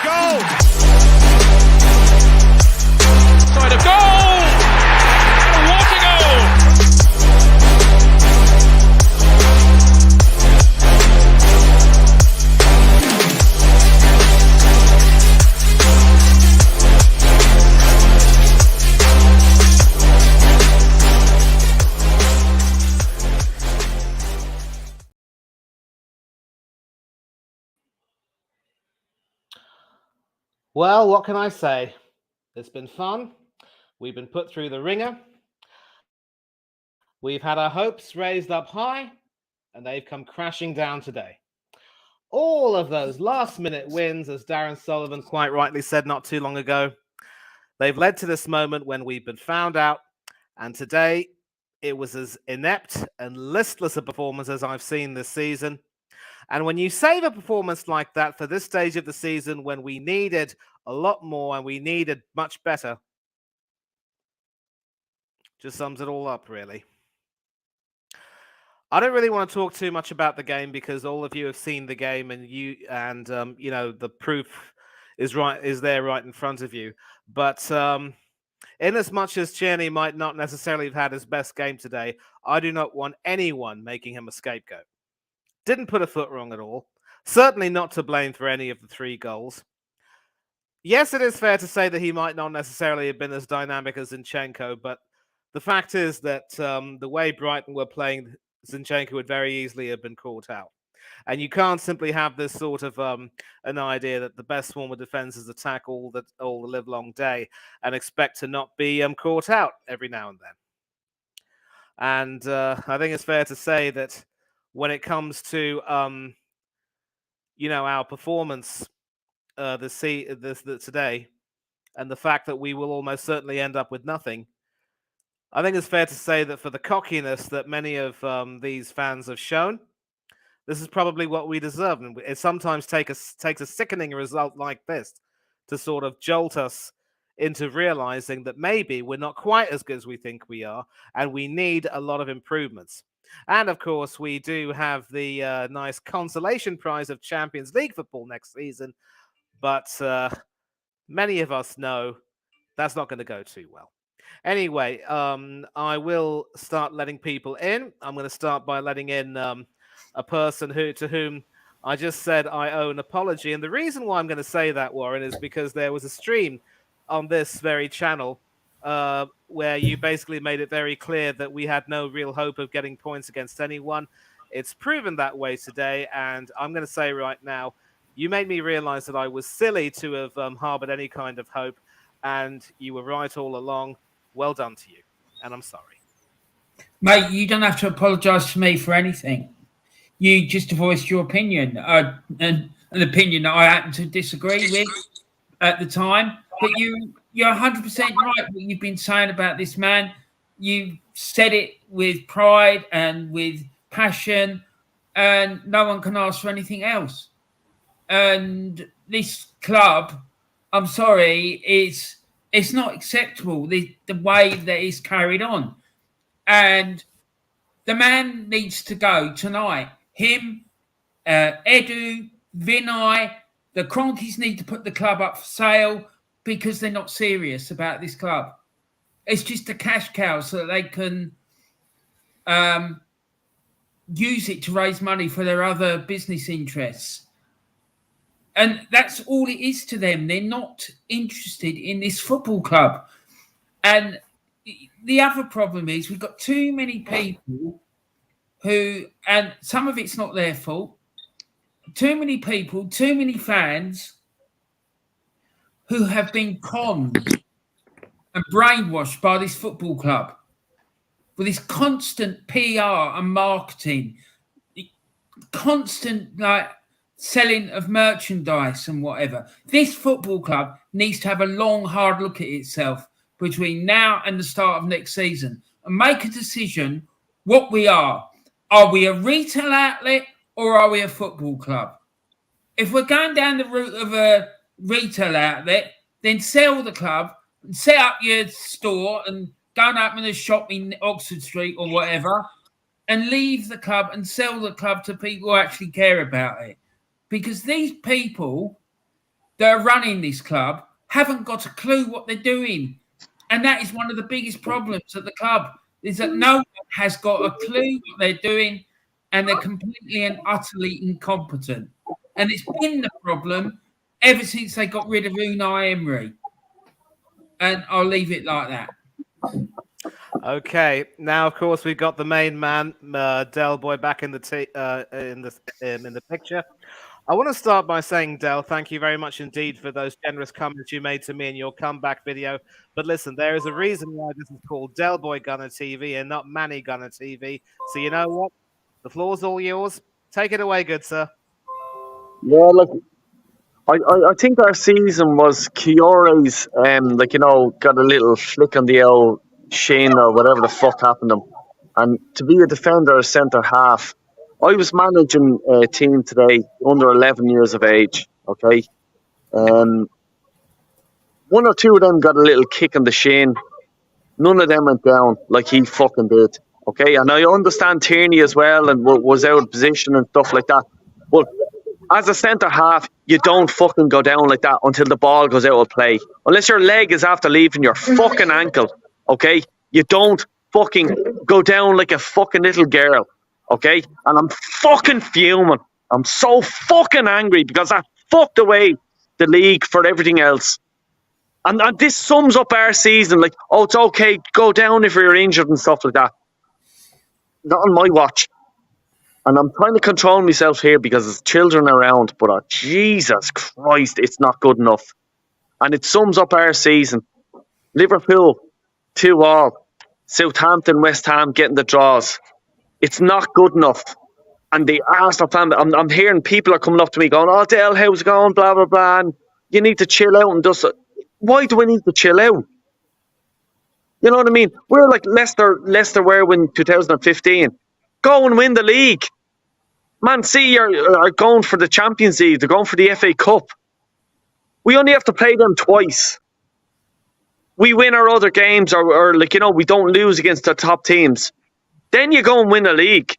goal! Side of goal! And what a goal! Well, what can I say? It's been fun. We've been put through the ringer. We've had our hopes raised up high, and they've come crashing down today. All of those last-minute wins, as Darren Sullivan quite rightly said not too long ago, they've led to this moment when we've been found out, and today it was as inept and listless a performance as I've seen this season. And when you save a performance like that for this stage of the season, when we needed a lot more and we needed much better, just sums it all up, really. I don't really want to talk too much about the game because all of you have seen the game, and you know, the proof is there right in front of you. But in as much as Tierney might not necessarily have had his best game today, I do not want anyone making him a scapegoat. Didn't put a foot wrong at all. Certainly not to blame for any of the 3 goals. Yes, it is fair to say that he might not necessarily have been as dynamic as Zinchenko, but the fact is that the way Brighton were playing, Zinchenko would very easily have been caught out. And you can't simply have this sort of an idea that the best form of defense is attack all the live long day and expect to not be caught out every now and then. And I think it's fair to say that when it comes to you know, our performance today, and the fact that we will almost certainly end up with nothing, I think it's fair to say that for the cockiness that many of these fans have shown, this is probably what we deserve. And it sometimes takes a sickening result like this to sort of jolt us into realizing that maybe we're not quite as good as we think we are, and we need a lot of improvements. And of course, we do have the nice consolation prize of Champions League football next season, but many of us know that's not going to go too well. Anyway, I will start letting people in. I'm going to start by letting in a person to whom I just said I owe an apology. And the reason why I'm going to say that, Warren, is because there was a stream on this very channel where you basically made it very clear that we had no real hope of getting points against anyone. It's proven that way today, and I'm going to say right now, you made me realize that I was silly to have harbored any kind of hope, and you were right all along. Well done to you, and I'm sorry. Mate, you don't have to apologize to me for anything. You just voiced your opinion, and an opinion that I happen to disagree with at the time, but you're 100% right what you've been saying about this man. You said it with pride and with passion, and no one can ask for anything else. And this club, I'm sorry, it's not acceptable, the way that it's carried on. And the man needs to go tonight. Him, Edu, Vinay, the Cronkies need to put the club up for sale because they're not serious about this club. It's just a cash cow so that they can use it to raise money for their other business interests. And that's all it is to them. They're not interested in this football club. And the other problem is we've got too many people who, and some of it's not their fault, too many people, too many fans who have been conned and brainwashed by this football club with this constant PR and marketing, constant selling of merchandise and whatever. This football club needs to have a long, hard look at itself between now and the start of next season and make a decision what we are. Are we a retail outlet or are we a football club? If we're going down the route of a retail outlet, then sell the club and set up your store and go and open a shop in Oxford Street or whatever and leave the club and sell the club to people who actually care about it. Because these people that are running this club haven't got a clue what they're doing. And that is one of the biggest problems at the club, is that no one has got a clue what they're doing, and they're completely and utterly incompetent. And it's been the problem ever since they got rid of Unai Emery. And I'll leave it like that. Okay, now of course we've got the main man, Del Boy, back in the picture. I want to start by saying, Del, thank you very much indeed for those generous comments you made to me in your comeback video. But listen, there is a reason why this is called Del Boy Gunner TV and not Manny Gunner TV. So you know what? The floor's all yours. Take it away, good sir. Yeah, look, I think our season was Kiore's, got a little flick on the old shin or whatever the fuck happened to him. And to be a defender or centre half, I was managing a team today under 11 years of age, okay? One or two of them got a little kick on the shin. None of them went down like he fucking did, okay? And I understand Tierney as well and was out of position and stuff like that. But as a centre half, you don't fucking go down like that until the ball goes out of play. Unless your leg is after leaving your fucking ankle, okay? You don't fucking go down like a fucking little girl, okay? And I'm fucking fuming. I'm so fucking angry because I fucked away the league for everything else. And this sums up our season. Like, oh, it's okay, go down if you're injured and stuff like that. Not on my watch. And I'm trying to control myself here because there's children around, but Jesus Christ, it's not good enough. And it sums up our season. Liverpool, 2-2. Southampton, West Ham getting the draws. It's not good enough. And the Arsenal fan, I'm hearing people are coming up to me going, oh, Dale, how's it going, blah, blah, blah. And you need to chill out and just... Why do we need to chill out? You know what I mean? We're like Leicester were in 2015. Go and win the league. Man City are going for the Champions League. They're going for the FA Cup. We only have to play them twice. We win our other games or we don't lose against the top teams. Then you go and win a league.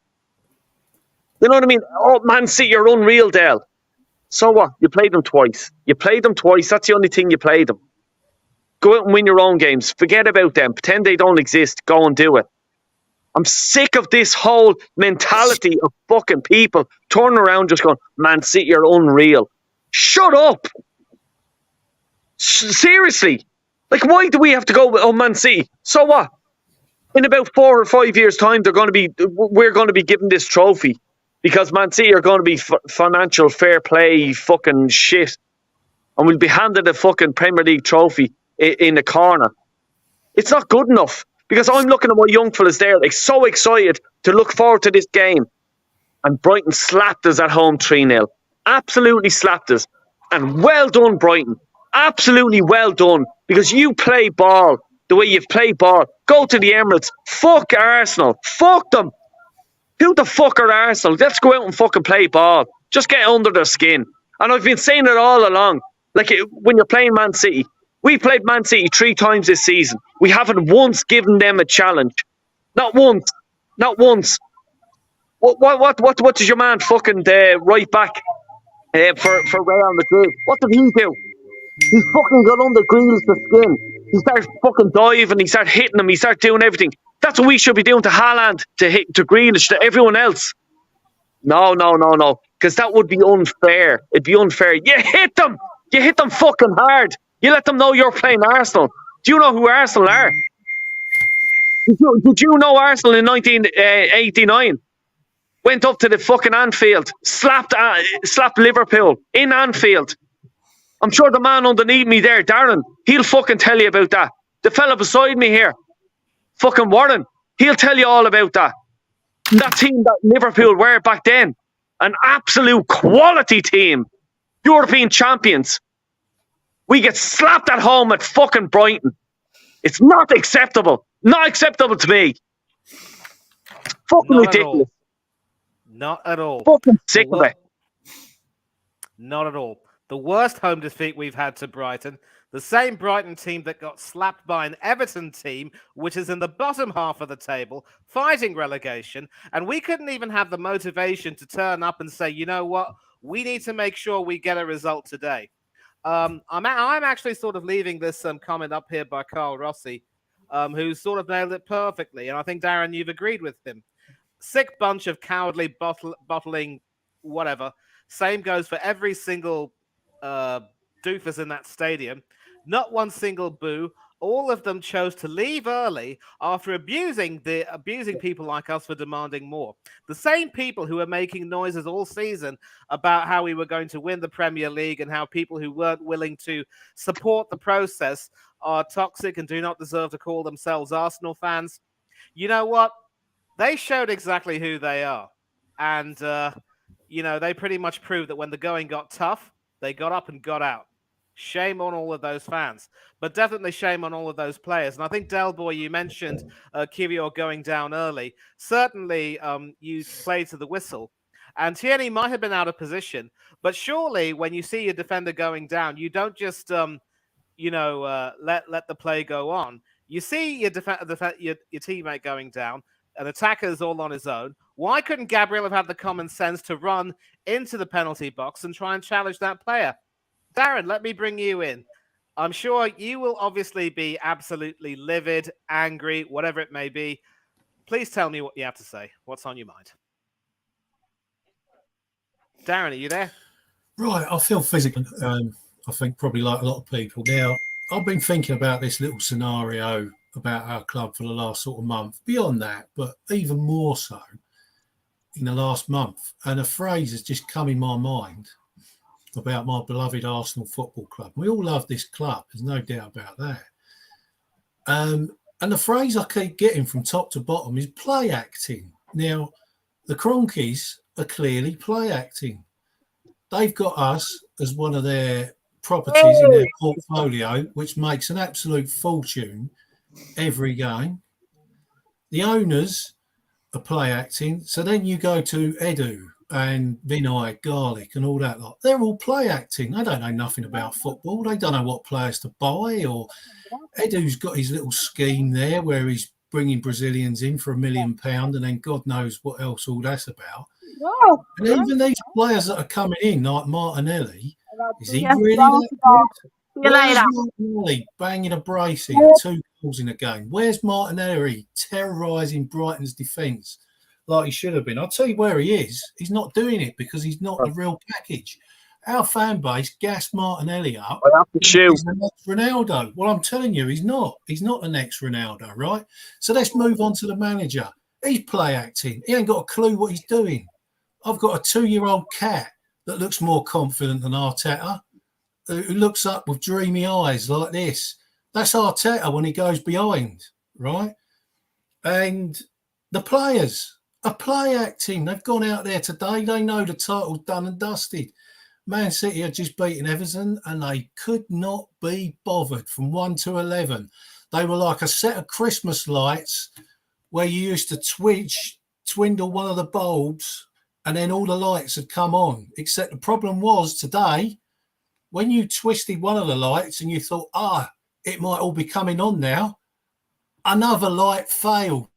You know what I mean? Oh, Man City, you're unreal, Dale. So what? You played them twice. That's the only thing you played them. Go out and win your own games. Forget about them. Pretend they don't exist. Go and do it. I'm sick of this whole mentality of fucking people turning around just going, Man City, you're unreal. Shut up. Seriously. Like, why do we have to go, oh, Man City? So what? In about 4 or 5 years' time, we're going to be given this trophy because Man City are going to be financial fair play fucking shit. And we'll be handed a fucking Premier League trophy in the corner. It's not good enough. Because I'm looking at my young fellas there, like so excited to look forward to this game. And Brighton slapped us at home 3-0. Absolutely slapped us. And well done, Brighton. Absolutely well done. Because you play ball the way you've played ball. Go to the Emirates. Fuck Arsenal. Fuck them. Who the fuck are Arsenal? Let's go out and fucking play ball. Just get under their skin. And I've been saying it all along. Like when you're playing Man City. We played Man City 3 times this season. We haven't once given them a challenge. Not once. Not once. What does your man fucking right back for Real Madrid? What did he do? He fucking got under Grealish's skin. He started fucking diving. He started hitting him. He started doing everything. That's what we should be doing to Haaland, to Grealish, to everyone else. No. Because that would be unfair. It'd be unfair. You hit them. You hit them fucking hard. You let them know you're playing Arsenal. Do you know who Arsenal are? Did you know Arsenal in 1989? Went up to the fucking Anfield, slapped Liverpool in Anfield. I'm sure the man underneath me there, Darren, he'll fucking tell you about that. The fella beside me here, fucking Warren, he'll tell you all about that. That team that Liverpool were back then, an absolute quality team, European champions. We get slapped at home at fucking Brighton. It's not acceptable. Not acceptable to me. Fucking Not ridiculous. Not at all. Fucking sick of it. Not at all. The worst home defeat we've had to Brighton. The same Brighton team that got slapped by an Everton team, which is in the bottom half of the table, fighting relegation. And we couldn't even have the motivation to turn up and say, you know what? We need to make sure we get a result today. I'm actually sort of leaving this comment up here by Carl Rossi, who sort of nailed it perfectly, and I think Darren, you've agreed with him. Sick bunch of cowardly bottling, whatever. Same goes for every single doofus in that stadium. Not one single boo. All of them chose to leave early after abusing people like us for demanding more. The same people who were making noises all season about how we were going to win the Premier League and how people who weren't willing to support the process are toxic and do not deserve to call themselves Arsenal fans. You know what? They showed exactly who they are. And, they pretty much proved that when the going got tough, they got up and got out. Shame on all of those fans, but definitely shame on all of those players. And I think, Del Boy, you mentioned Kiwior going down early. Certainly, you played to the whistle. And Tierney might have been out of position, but surely when you see your defender going down, you don't just, let the play go on. You see your teammate going down, an attacker's all on his own. Why couldn't Gabriel have had the common sense to run into the penalty box and try and challenge that player? Darren, let me bring you in. I'm sure you will obviously be absolutely livid, angry, whatever it may be. Please tell me what you have to say. What's on your mind? Darren, are you there? Right, I feel physical. I think probably like a lot of people. Now, I've been thinking about this little scenario about our club for the last sort of month. Beyond that, but even more so in the last month. And a phrase has just come in my mind about my beloved Arsenal Football Club. We all love this club. There's no doubt about that. And the phrase I keep getting from top to bottom is play acting. Now, the Cronkies are clearly play acting. They've got us as one of their properties in their portfolio, which makes an absolute fortune every game. The owners are play acting. So then you go to Edu and Vinay, Garlic and all that lot. They're all play acting. They don't know nothing about football. They don't know what players to buy. Or Edu's got his little scheme there where he's bringing Brazilians in for £1 million and then God knows what else all that's about. And even these players that are coming in, like Martinelli, is he really that good? Where's Martinelli banging a brace in, 2 goals in a game? Where's Martinelli terrorising Brighton's defence like he should have been? I'll tell you where he is. He's not doing it because he's not the real package. Our fan base gassed Martinelli up. He's the next Ronaldo. Well, I'm telling you, he's not. He's not the next Ronaldo, right? So let's move on to the manager. He's play acting. He ain't got a clue what he's doing. I've got a 2-year-old cat that looks more confident than Arteta, who looks up with dreamy eyes like this. That's Arteta when he goes behind, right? And the players are play acting. They've gone out there today. They know the title's done and dusted. Man City had just beaten Everton and they could not be bothered from 1 to 11. They were like a set of Christmas lights where you used to twindle one of the bulbs and then all the lights had come on. Except the problem was today, when you twisted one of the lights and you thought, it might all be coming on now, another light failed.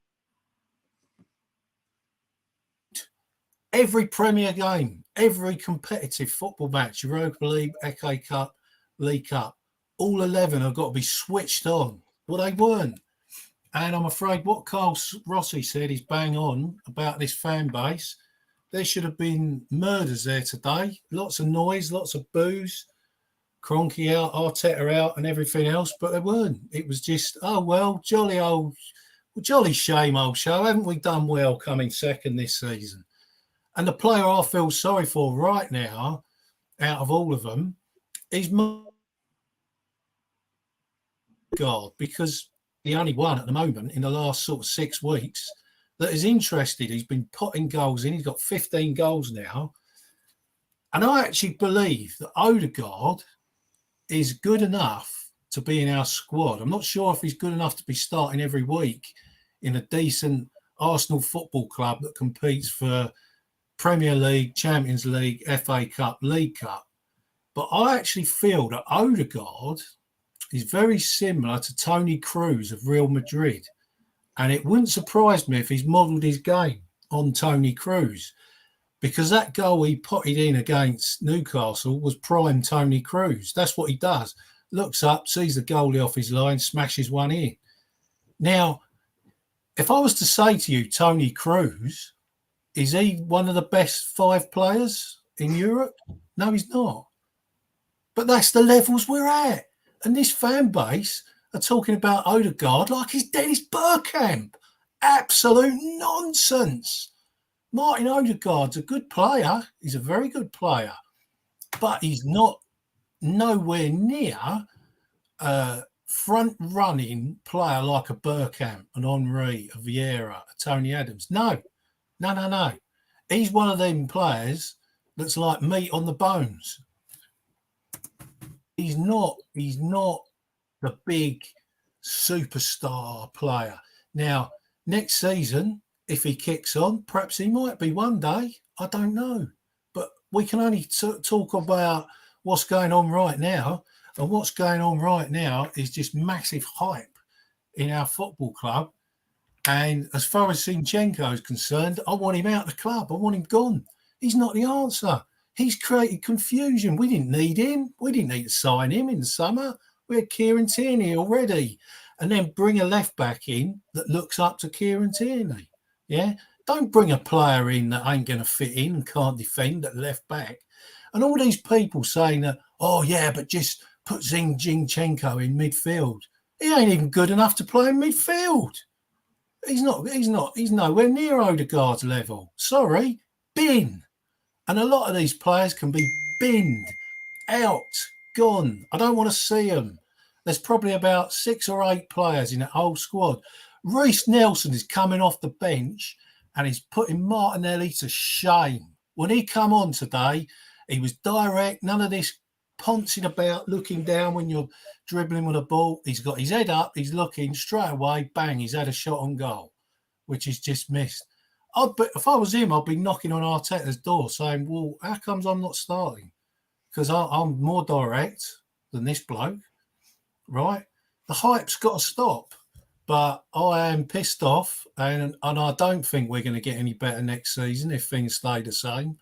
Every Premier game, every competitive football match, Europa League, FA Cup, League Cup, all 11 have got to be switched on. Well, they weren't. And I'm afraid what Carl Rossi said is bang on about this fan base. There should have been murders there today. Lots of noise, lots of boos. Kroenke out, Arteta out and everything else, but there weren't. It was just, jolly shame, old show. Haven't we done well coming second this season? And the player I feel sorry for right now, out of all of them, is God, because the only one at the moment in the last sort of 6 weeks that is interested. He's been putting goals in. He's got 15 goals now. And I actually believe that Odegaard is good enough to be in our squad. I'm not sure if he's good enough to be starting every week in a decent Arsenal Football Club that competes for Premier League, Champions League, FA Cup, League Cup. But I actually feel that Odegaard is very similar to Toni Kroos of Real Madrid. And it wouldn't surprise me if he's modelled his game on Toni Kroos. because that goal he potted in against Newcastle was prime Tony Cruz. That's what he does. Looks up, sees the goalie off his line, smashes one in. Now, if I was to say to you, Tony Cruz, is he one of the best 5 players in Europe? No, he's not. But that's the levels we're at. And this fan base are talking about Odegaard like he's Dennis Bergkamp. Absolute nonsense. Martin Odegaard's a good player. He's a very good player. But he's not nowhere near a front-running player like a Bergkamp, an Henry, a Vieira, a Tony Adams. No. He's one of them players that's like meat on the bones. He's not the big superstar player. Now, next season, if he kicks on, perhaps he might be one day. I don't know. But we can only talk about what's going on right now. And what's going on right now is just massive hype in our football club. And as far as Zinchenko is concerned, I want him out of the club. I want him gone. He's not the answer. He's created confusion. We didn't need him. We didn't need to sign him in the summer. We had Kieran Tierney already. And then bring a left back in that looks up to Kieran Tierney. Yeah? Don't bring a player in that ain't going to fit in and can't defend at left back. And all these people saying that, oh, yeah, but just put Zinchenko in midfield. He ain't even good enough to play in midfield. He's nowhere near Odegaard's level. Sorry, bin. And a lot of these players can be binned, out, gone. I don't want to see them. There's probably about 6 or 8 players in that whole squad. Reece Nelson is coming off the bench and he's putting Martinelli to shame. When he come on today, he was direct, none of this pouncing about, looking down when you're dribbling with a ball. He's got his head up, he's looking straight away, bang, he's had a shot on goal, which is just missed. If I was him, I'd be knocking on Arteta's door saying, well, how comes I'm not starting? Because I'm more direct than this bloke, right? The hype's got to stop. But I am pissed off, and I don't think we're going to get any better next season if things stay the same.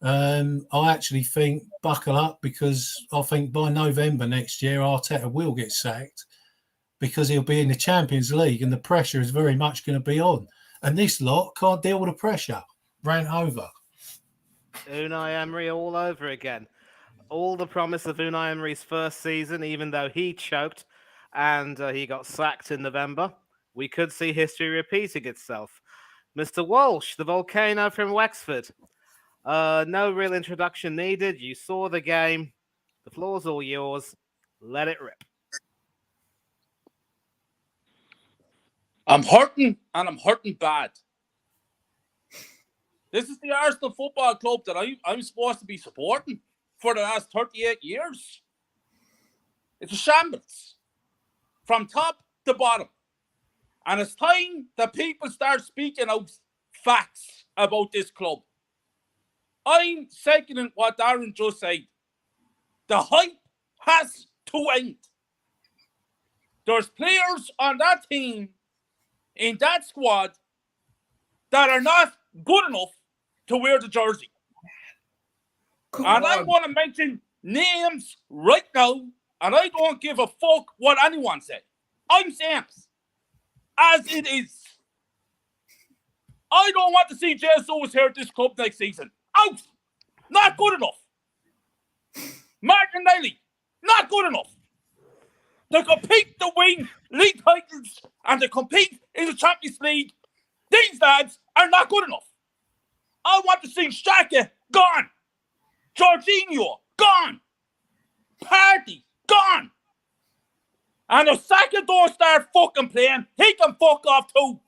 I actually think buckle up, because I think by November next year, Arteta will get sacked because he'll be in the Champions League and the pressure is very much going to be on. And this lot can't deal with the pressure. Rant over. Unai Emery all over again. All the promise of Unai Emery's first season, even though he choked and he got sacked in November, we could see history repeating itself. Mr. Walsh, the volcano from Wexford. No real introduction needed. You saw the game. The floor's all yours. Let it rip. I'm hurting, and I'm hurting bad. This is the Arsenal Football Club that I'm supposed to be supporting for the last 38 years. It's a shambles from top to bottom. And it's time that people start speaking out facts about this club. I'm seconding what Darren just said. The hype has to end. There's players on that team, in that squad, that are not good enough to wear the jersey. I'm going to mention names right now, and I don't give a fuck what anyone said. I'm saying as it is. I don't want to see Jesus here at this club next season. Out! Not good enough. Martinelli, not good enough. To compete to win league titles and to compete in the Champions League, these lads are not good enough. I want to see Xhaka gone. Jorginho gone. Party gone. And if Saka don't start fucking playing, he can fuck off too.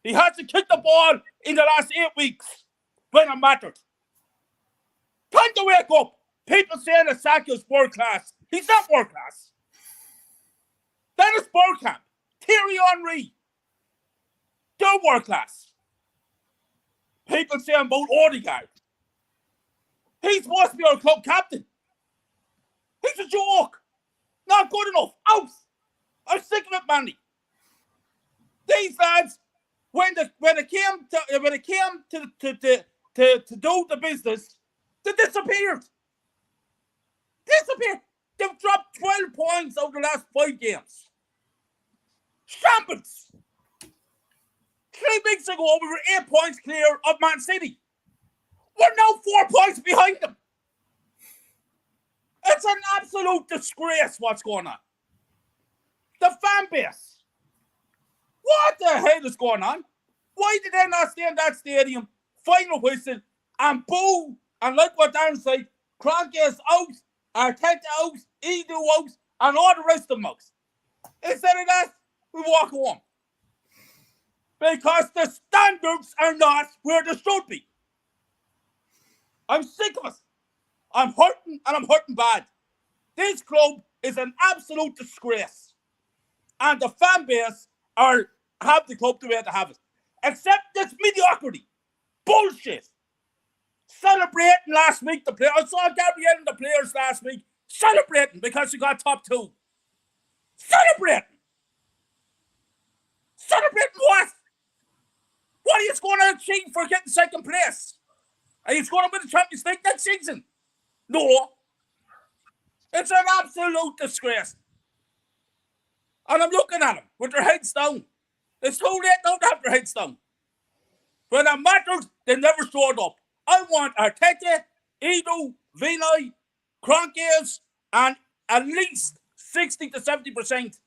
He has to kick the ball in the last 8 weeks when it mattered. Time to wake up. People saying that Saka is world class. He's not world class. Dennis Bergkamp, Thierry Henry, they're world class. People saying about Odegaard. He's supposed to be our club captain. He's a joke. Not good enough. Out. I'm sick of it, Manny. These lads, when it came to to do the business, they disappeared. They've dropped 12 points over the last 5 games. Shambles. 3 weeks ago, we were 8 points clear of Man City. We're now 4 points behind them. It's an absolute disgrace what's going on. The fan base. What the hell is going on? Why did they not stay in that stadium, final whistle, and boo? And like what Darren said, Kroenke's out, Arteta out, Edu out, and all the rest of them out. Instead of that, we walk home. Because the standards are not where they should be. I'm sick of it. I'm hurting, and I'm hurting bad. This club is an absolute disgrace. And the fan base have the club the way to have it. Except this mediocrity. Bullshit. Celebrating last week, the players. I saw Gabriel and the players last week celebrating because she got top 2. Celebrating. Celebrating what? What are you going to achieve for getting second place? Are you going to win the Champions League next season? No. It's an absolute disgrace. And I'm looking at them with their heads down. It's too late now to have their heads down. When it mattered, they never showed up. I want Arteta, Edu, Vinay, Kroenke's, and at least 60 to 70%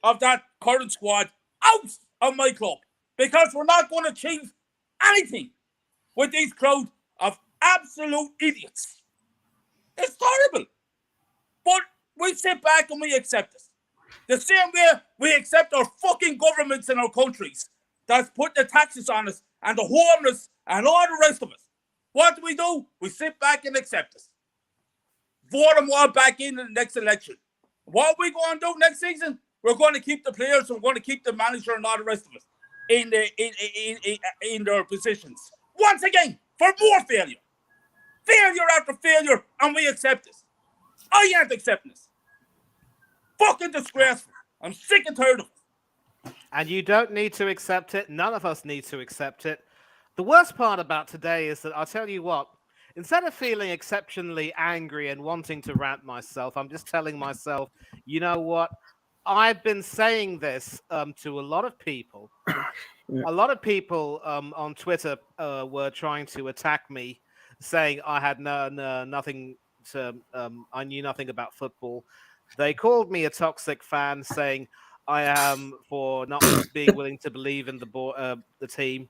of that current squad out of my club. Because we're not going to achieve anything with these crowd of absolute idiots. It's terrible. But we sit back and we accept it. The same way we accept our fucking governments in our countries that's put the taxes on us and the homeless and all the rest of us. What do? We sit back and accept it. Vote them all back in the next election. What are we going to do next season? We're going to keep the players and we're going to keep the manager and all the rest of us in their positions. Once again, for more failure. Failure after failure, and we accept this. I ain't accepting this. Fucking disgraceful. I'm sick and tired of it. And you don't need to accept it. None of us need to accept it. The worst part about today is that I'll tell you what, instead of feeling exceptionally angry and wanting to rant myself, I'm just telling myself, you know what? I've been saying this to a lot of people. A lot of people on Twitter were trying to attack me, saying I had nothing to, I knew nothing about football. They called me a toxic fan, saying I am for not being willing to believe in the team.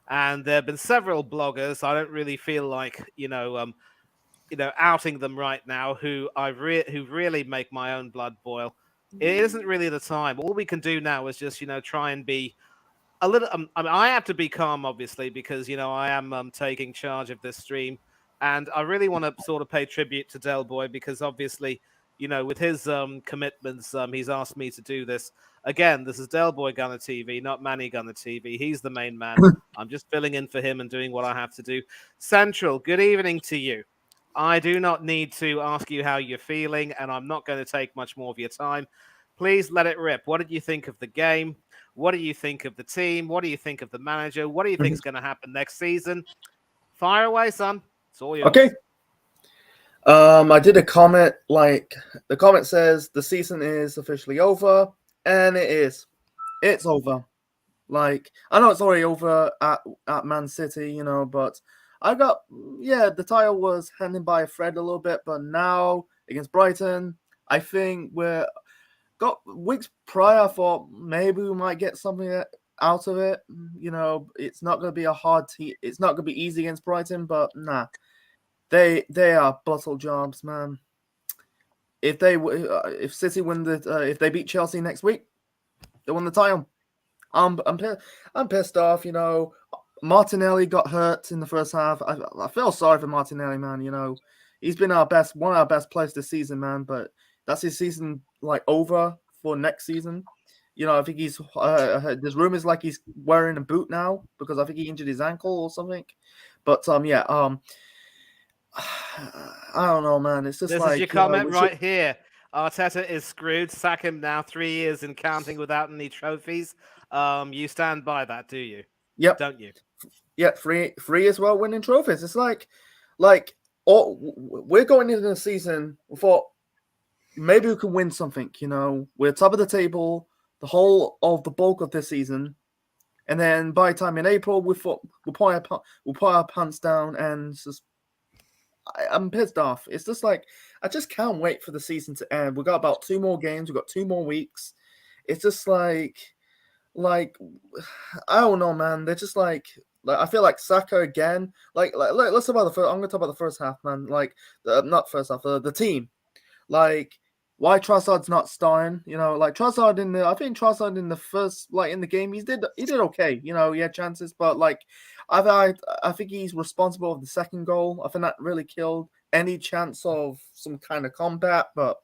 And there have been several bloggers. I don't really feel like outing them right now. Who really make my own blood boil. It isn't really the time. All we can do now is just try and be a little. I have to be calm, obviously, because I am taking charge of this stream, and I really want to sort of pay tribute to Del Boy because obviously, with his commitments, he's asked me to do this. Again, this is Del Boy Gunner TV, not Manny Gunner TV. He's the main man. I'm just filling in for him and doing what I have to do. Central, good evening to you. I do not need to ask you how you're feeling, and I'm not going to take much more of your time. Please let it rip. What did you think of the game? What do you think of the team? What do you think of the manager? What do you think is going to happen next season? Fire away, son. It's all yours. Okay. I did a comment, the comment says the season is officially over, and it is. It's over. I know it's already over at Man City, but the title was hanging by a thread a little bit, but now against Brighton, I think weeks prior, I thought maybe we might get something out of it. It's not going to be a hard team. It's not going to be easy against Brighton, but nah. They are bottle jobs, man. If City win if they beat Chelsea next week, they won the title. I'm pissed off. Martinelli got hurt in the first half. I feel sorry for Martinelli, man. He's been one of our best players this season, man. But that's his season over for next season. I think he's there's rumors he's wearing a boot now because I think he injured his ankle or something. But I don't know, man. It's just this is your comment right here. Arteta is screwed. Sack him now. 3 years and counting without any trophies. You stand by that, do you? Yep. Don't you? yet free as well winning trophies. It's like we're going into the season. We thought maybe we can win something. We're top of the table the whole of the bulk of this season, and then by the time in April we thought we'll put our pants down, and it's just I'm pissed off. It's just like I just can't wait for the season to end. We got about 2 more games. We got 2 more weeks. It's just like I don't know, man. They're just like I feel like Saka again. Let's talk about the first. I'm gonna talk about the first half, man. Not first half. The team. Why Trossard's not starting? Trossard I think Trossard in the first in the game he did okay. He had chances, but I think he's responsible for the second goal. I think that really killed any chance of some kind of combat. But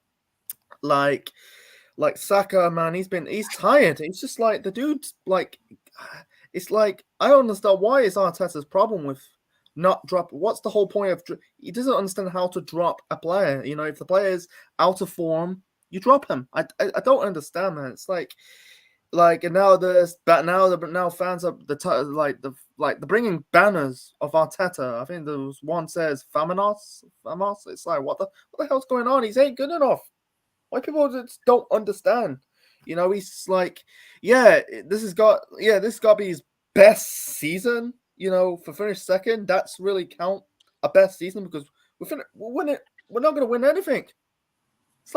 Saka, man, he's tired. It's just the dude's it's I don't understand why is Arteta's problem with not drop. What's the whole point of? He doesn't understand how to drop a player. If the player is out of form, you drop him. I don't understand, man. It's and now fans are they're bringing banners of Arteta. I think there was one says Famos. It's what the hell's going on? He ain't good enough. Why people just don't understand? He's this has got to be his best season. For finish second, that's really count a best season because we're not going to win anything. It's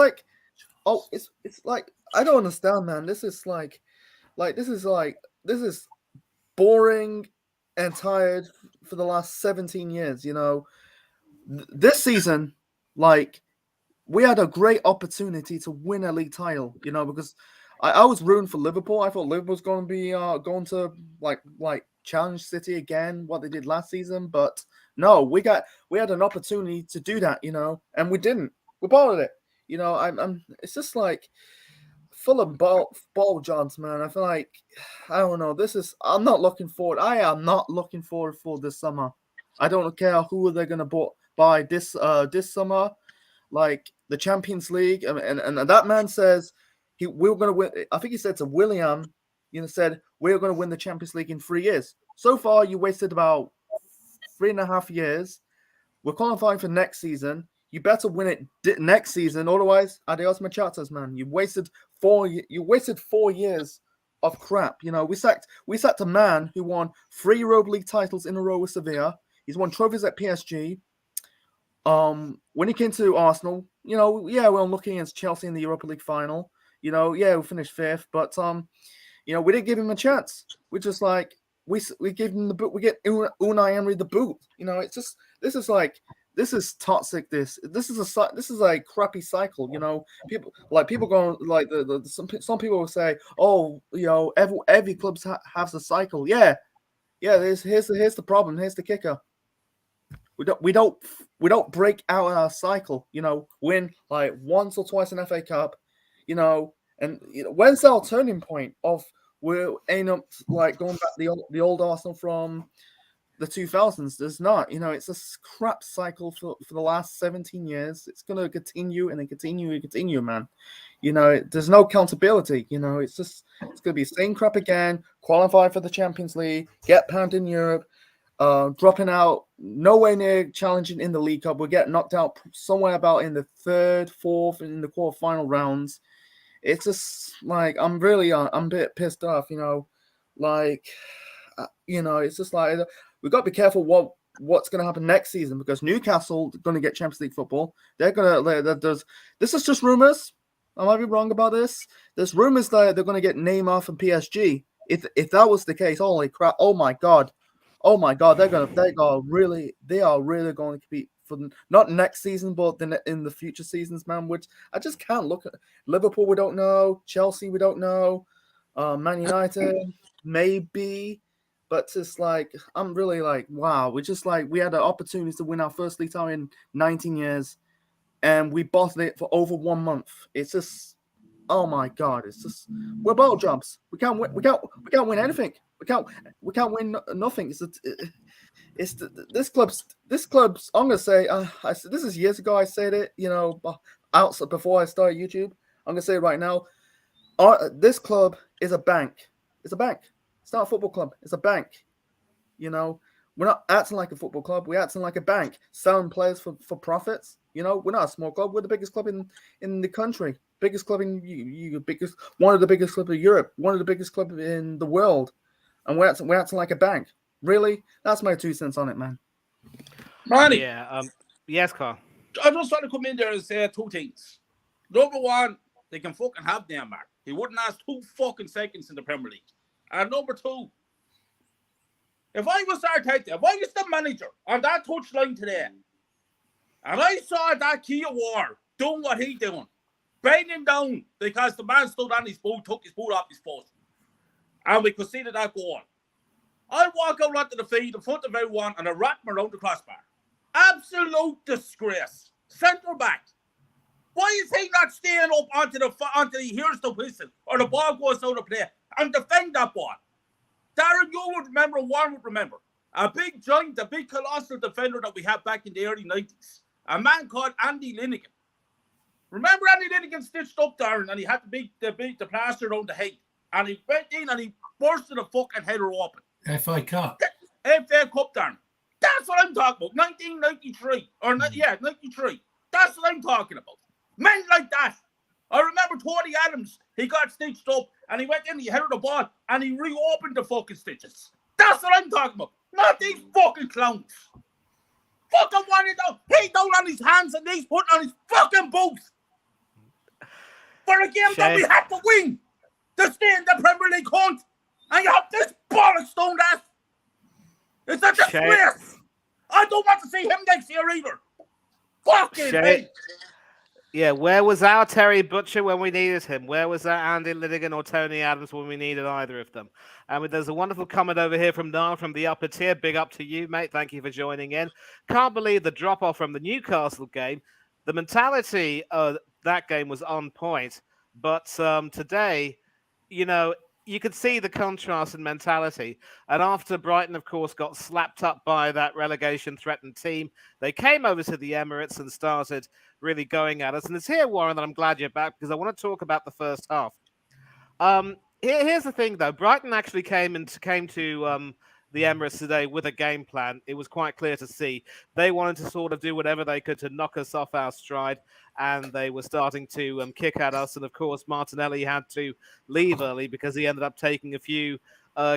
I don't understand, man. This is this is boring and tired for the last 17 years. This season, we had a great opportunity to win a league title. Because I was rooting for Liverpool. I thought Liverpool's going to be going to challenge City again, what they did last season. But no, we had an opportunity to do that, and we didn't. We bottled it. It's just full of ball jobs, man. I feel I don't know. I'm not looking forward. I am not looking forward for this summer. I don't care who they're gonna buy this summer, the Champions League, and that man says we're gonna win. I think he said to William, said we're gonna win the Champions League in 3 years. So far, you wasted about 3.5 years. We're qualifying for next season. You better win it next season, otherwise, adios machatas, man. You wasted 4 years of crap. We sacked a man who won 3 Europa League titles in a row with Sevilla. He's won trophies at PSG. When he came to Arsenal, we're looking against Chelsea in the Europa League final. We finished 5th, but we didn't give him a chance. We're just we give him the boot. We get Unai Emery the boot. This is toxic. This is a crappy cycle. People going some people will say, oh, every club has a cycle. Yeah. Here's the problem. Here's the kicker. We don't break out our cycle. Win once or twice an FA Cup. And when's our turning point of we're end up going back the old Arsenal from the 2000s? There's not. It's a crap cycle for the last 17 years. It's going to continue and then continue and continue, man. There's no accountability. It's going to be the same crap again. Qualify for the Champions League, get pounded in Europe, dropping out, nowhere near challenging in the League Cup. We'll get knocked out somewhere about in the 3rd, 4th, and in the quarterfinal rounds. It's just I'm a bit pissed off. It's just we've got to be careful what's going to happen next season because Newcastle are going to get Champions League football. They're going to. This is just rumors. I might be wrong about this. There's rumors that they're going to get Neymar from PSG. If that was the case, holy crap! Oh my god! They are really going to compete for not next season, but in the future seasons, man. Which I just can't look at. Liverpool, we don't know. Chelsea, we don't know. Man United, maybe. But just I'm really wow. We just we had an opportunity to win our first league title in 19 years, and we bottled it for over 1 month. It's just, oh my god! It's just we're bottle jobs. We can't win. We can't win anything. We can't win nothing. This club's. I'm gonna say. This is years ago. I said it. Outside before I started YouTube. I'm gonna say it right now. This club is a bank. It's a bank. It's not a football club. It's a bank. You know, we're not acting like a football club. We're acting like a bank, selling players for profits. You know, we're not a small club. We're the biggest club in the country, biggest club in one of the biggest clubs in Europe, one of the biggest clubs in the world, and we're acting like a bank. Really, that's my 2 cents on it, man. Manny, Yeah. Yes, Carl. I just want to come in there and say 2 things. Number one, they can fucking have Neymar. He wouldn't last 2 fucking seconds in the Premier League. And number 2, if I was Arteta, if I was the manager on that touchline today, and I saw that Kia War doing what he doing, banging down because the man stood on his boot, took his boot off his foot, and we conceded that goal, I'd walk out onto the field in front of everyone and I'd wrap him around the crossbar. Absolute disgrace. Centre back. Why is he not staying up until he hears the whistle or the ball goes out of play and defend that ball? Darren, you would remember, Warren would remember. A big giant, a big colossal defender that we had back in the early 90s. A man called Andy Linegan. Remember Andy Linegan stitched up, Darren, and he had the plaster around the head. And he went in and he bursted the fucking header open. FA Cup. FA Cup, Darren. That's what I'm talking about. 1993. 93. That's what I'm talking about. Men like that. I remember Tony Adams. He got stitched up and he went in, he headed the ball and he reopened the fucking stitches. That's what I'm talking about. Not these fucking clowns. Fucking one it down. He down on his hands and knees, putting on his fucking boots. For a game that we had to win. To stay in the Premier League hunt. And you have this bollocks doing that. It's a disgrace. I don't want to see him next year either. Fucking hell. Yeah, where was our Terry Butcher when we needed him? Where was our Andy Linegan or Tony Adams when we needed either of them? And there's a wonderful comment over here from Niall from the upper tier. Big up to you, mate. Thank you for joining in. Can't believe the drop-off from the Newcastle game. The mentality of that game was on point. But today, you know, you could see the contrast in mentality. And after Brighton, of course, got slapped up by that relegation-threatened team, they came over to the Emirates and started really going at us. And it's here, Warren, that I'm glad you're back because I want to talk about the first half. Here's the thing, though. Brighton actually came to the Emirates today with a game plan. It was quite clear to see. They wanted to sort of do whatever they could to knock us off our stride, and they were starting to kick at us. And, of course, Martinelli had to leave early because he ended up taking a few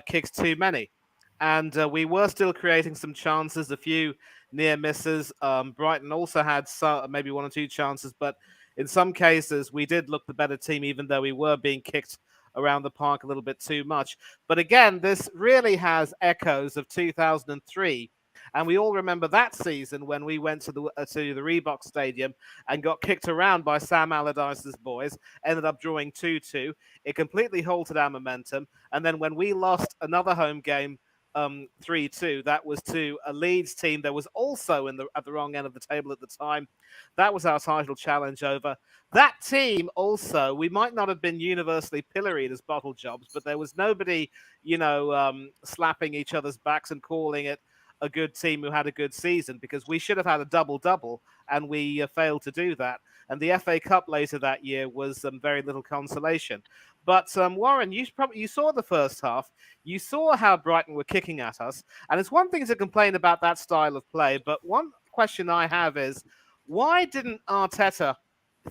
kicks too many. And we were still creating some chances, a few near misses. Brighton also had maybe 1 or 2 chances, but in some cases, we did look the better team, even though we were being kicked around the park a little bit too much. But again, this really has echoes of 2003. And we all remember that season when we went to the Reebok Stadium and got kicked around by Sam Allardyce's boys, ended up drawing 2-2. It completely halted our momentum. And then when we lost another home game, 3-2, that was to a Leeds team that was also at the wrong end of the table at the time. That was our title challenge over. That team also, we might not have been universally pilloried as bottle jobs, but there was nobody, slapping each other's backs and calling it a good team who had a good season, because we should have had a double-double and we failed to do that. And the FA Cup later that year was very little consolation. But Warren, you saw the first half. You saw how Brighton were kicking at us. And it's one thing to complain about that style of play, but one question I have is, why didn't Arteta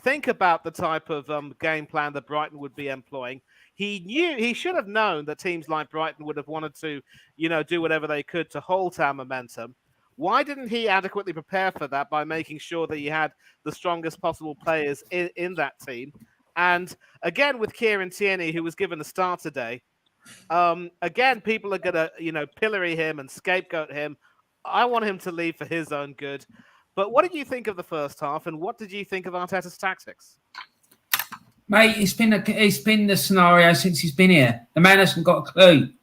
think about the type of game plan that Brighton would be employing? He should have known that teams like Brighton would have wanted to, do whatever they could to halt our momentum. Why didn't he adequately prepare for that by making sure that he had the strongest possible players in that team? And again, with Kieran Tierney, who was given a start today, again, people are going to, pillory him and scapegoat him. I want him to leave for his own good. But what did you think of the first half, and what did you think of Arteta's tactics? Mate, it's been the scenario since he's been here. The man hasn't got a clue,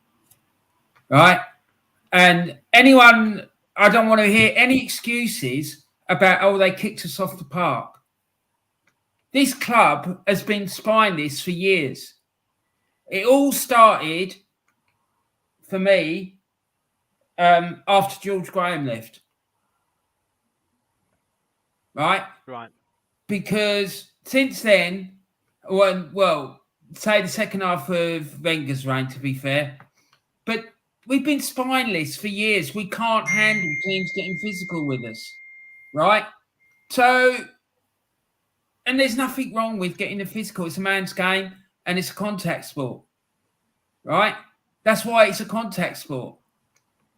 right? And I don't want to hear any excuses about, they kicked us off the park. This club has been spying this for years. It all started, for me, after George Graham left. Right? Right. Because since then, say the second half of Wenger's reign, to be fair, but we've been spineless for years. We can't handle teams getting physical with us, right? So, and there's nothing wrong with getting a physical. It's a man's game and it's a contact sport, right? That's why it's a contact sport.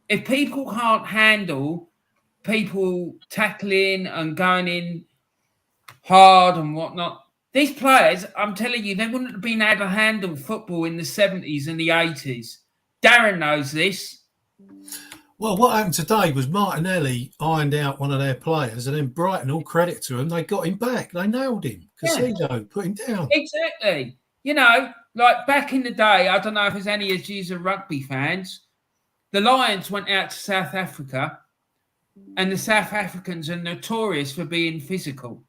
If people can't handle people tackling and going in hard and whatnot, these players, I'm telling you, they wouldn't have been able to handle football in the 70s and the 80s. Darren knows this. Well, what happened today was Martinelli ironed out one of their players, and then Brighton, all credit to him, they got him back. They nailed him. Casido put him down. Exactly. You know, like back in the day, I don't know if there's any of you are rugby fans, the Lions went out to South Africa, and the South Africans are notorious for being physical.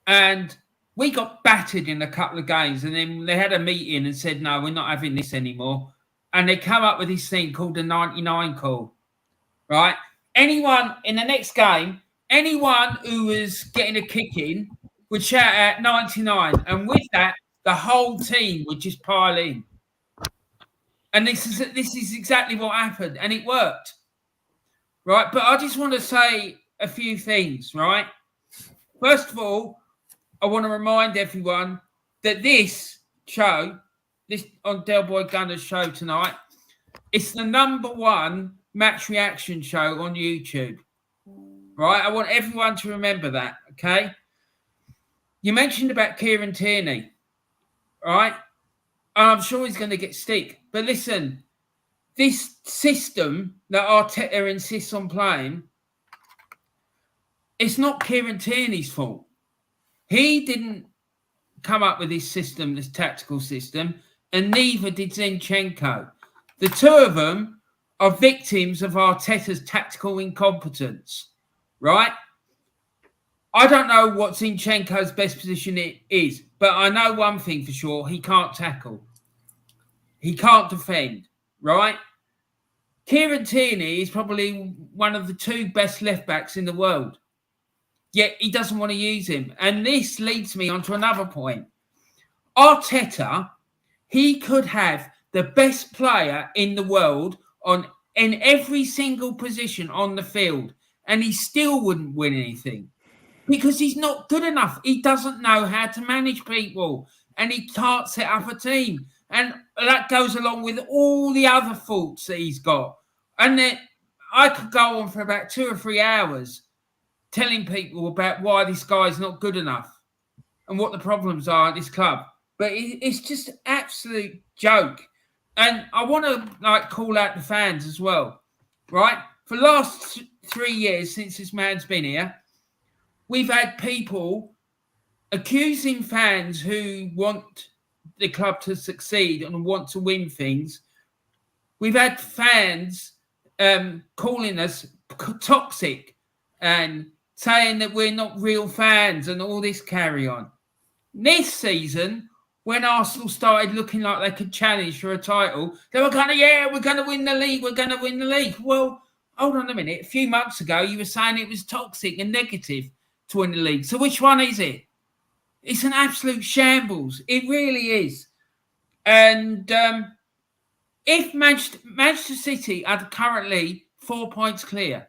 And we got battered in a couple of games, and then they had a meeting and said, no, we're not having this anymore. And they come up with this thing called the 99 call, right? Anyone in the next game, anyone who was getting a kick in would shout out 99. And with that, the whole team would just pile in. And this is exactly what happened, and it worked, right? But I just want to say a few things, right? First of all, I want to remind everyone that this show, this on Del Boy Gunner's show tonight, it's the #1 match reaction show on YouTube, right? I want everyone to remember that, okay? You mentioned about Kieran Tierney, right? I'm sure he's going to get stick. But listen, this system that Arteta insists on playing, it's not Kieran Tierney's fault. He didn't come up with this system, this tactical system, and neither did Zinchenko. The two of them are victims of Arteta's tactical incompetence, right? I don't know what Zinchenko's best position is, but I know one thing for sure. He can't tackle. He can't defend, right? Kieran Tierney is probably one of the 2 best left-backs in the world. Yet he doesn't want to use him. And this leads me on to another point. Arteta, he could have the best player in the world in every single position on the field, and he still wouldn't win anything because he's not good enough. He doesn't know how to manage people, and he can't set up a team. And that goes along with all the other faults that he's got. And then I could go on for about 2 or 3 hours telling people about why this guy's not good enough and what the problems are at this club. But it's just an absolute joke. And I want to call out the fans as well, right? For the last 3 years since this man's been here, we've had people accusing fans who want the club to succeed and want to win things. We've had fans calling us toxic and saying that we're not real fans and all this carry on. This season, when Arsenal started looking like they could challenge for a title, they were kind of, we're going to win the league, we're going to win the league. Well, hold on a minute. A few months ago, you were saying it was toxic and negative to win the league. So which one is it? It's an absolute shambles. It really is. And if Manchester City are currently 4 points clear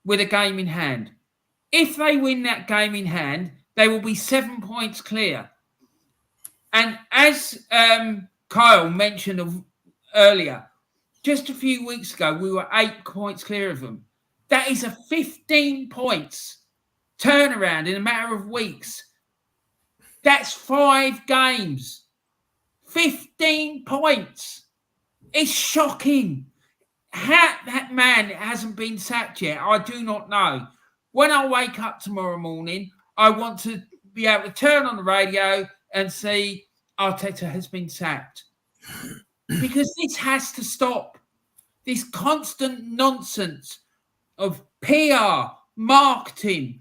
with a game in hand, if they win that game in hand, they will be 7 points clear. And as Kyle mentioned earlier, just a few weeks ago, we were 8 points clear of them. That is a 15 points turnaround in a matter of weeks. That's 5 games. 15 points. It's shocking. How that man hasn't been sacked yet, I do not know. When I wake up tomorrow morning, I want to be able to turn on the radio and see Arteta has been sacked. Because this has to stop. This constant nonsense of PR, marketing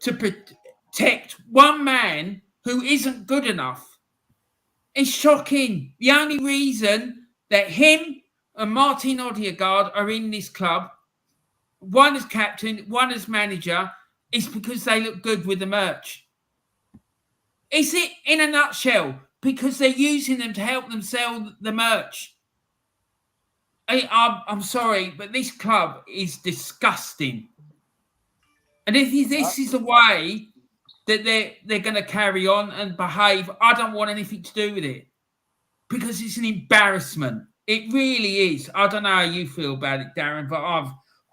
to protect one man who isn't good enough. It's shocking. The only reason that him and Martin Odegaard are in this club, one as captain, one as manager, is because they look good with the merch. Is it, in a nutshell, because they're using them to help them sell the merch? I'm sorry, but this club is disgusting. And if this is the way that they're going to carry on and behave, I don't want anything to do with it because it's an embarrassment. It really is. I don't know how you feel about it, Darren, but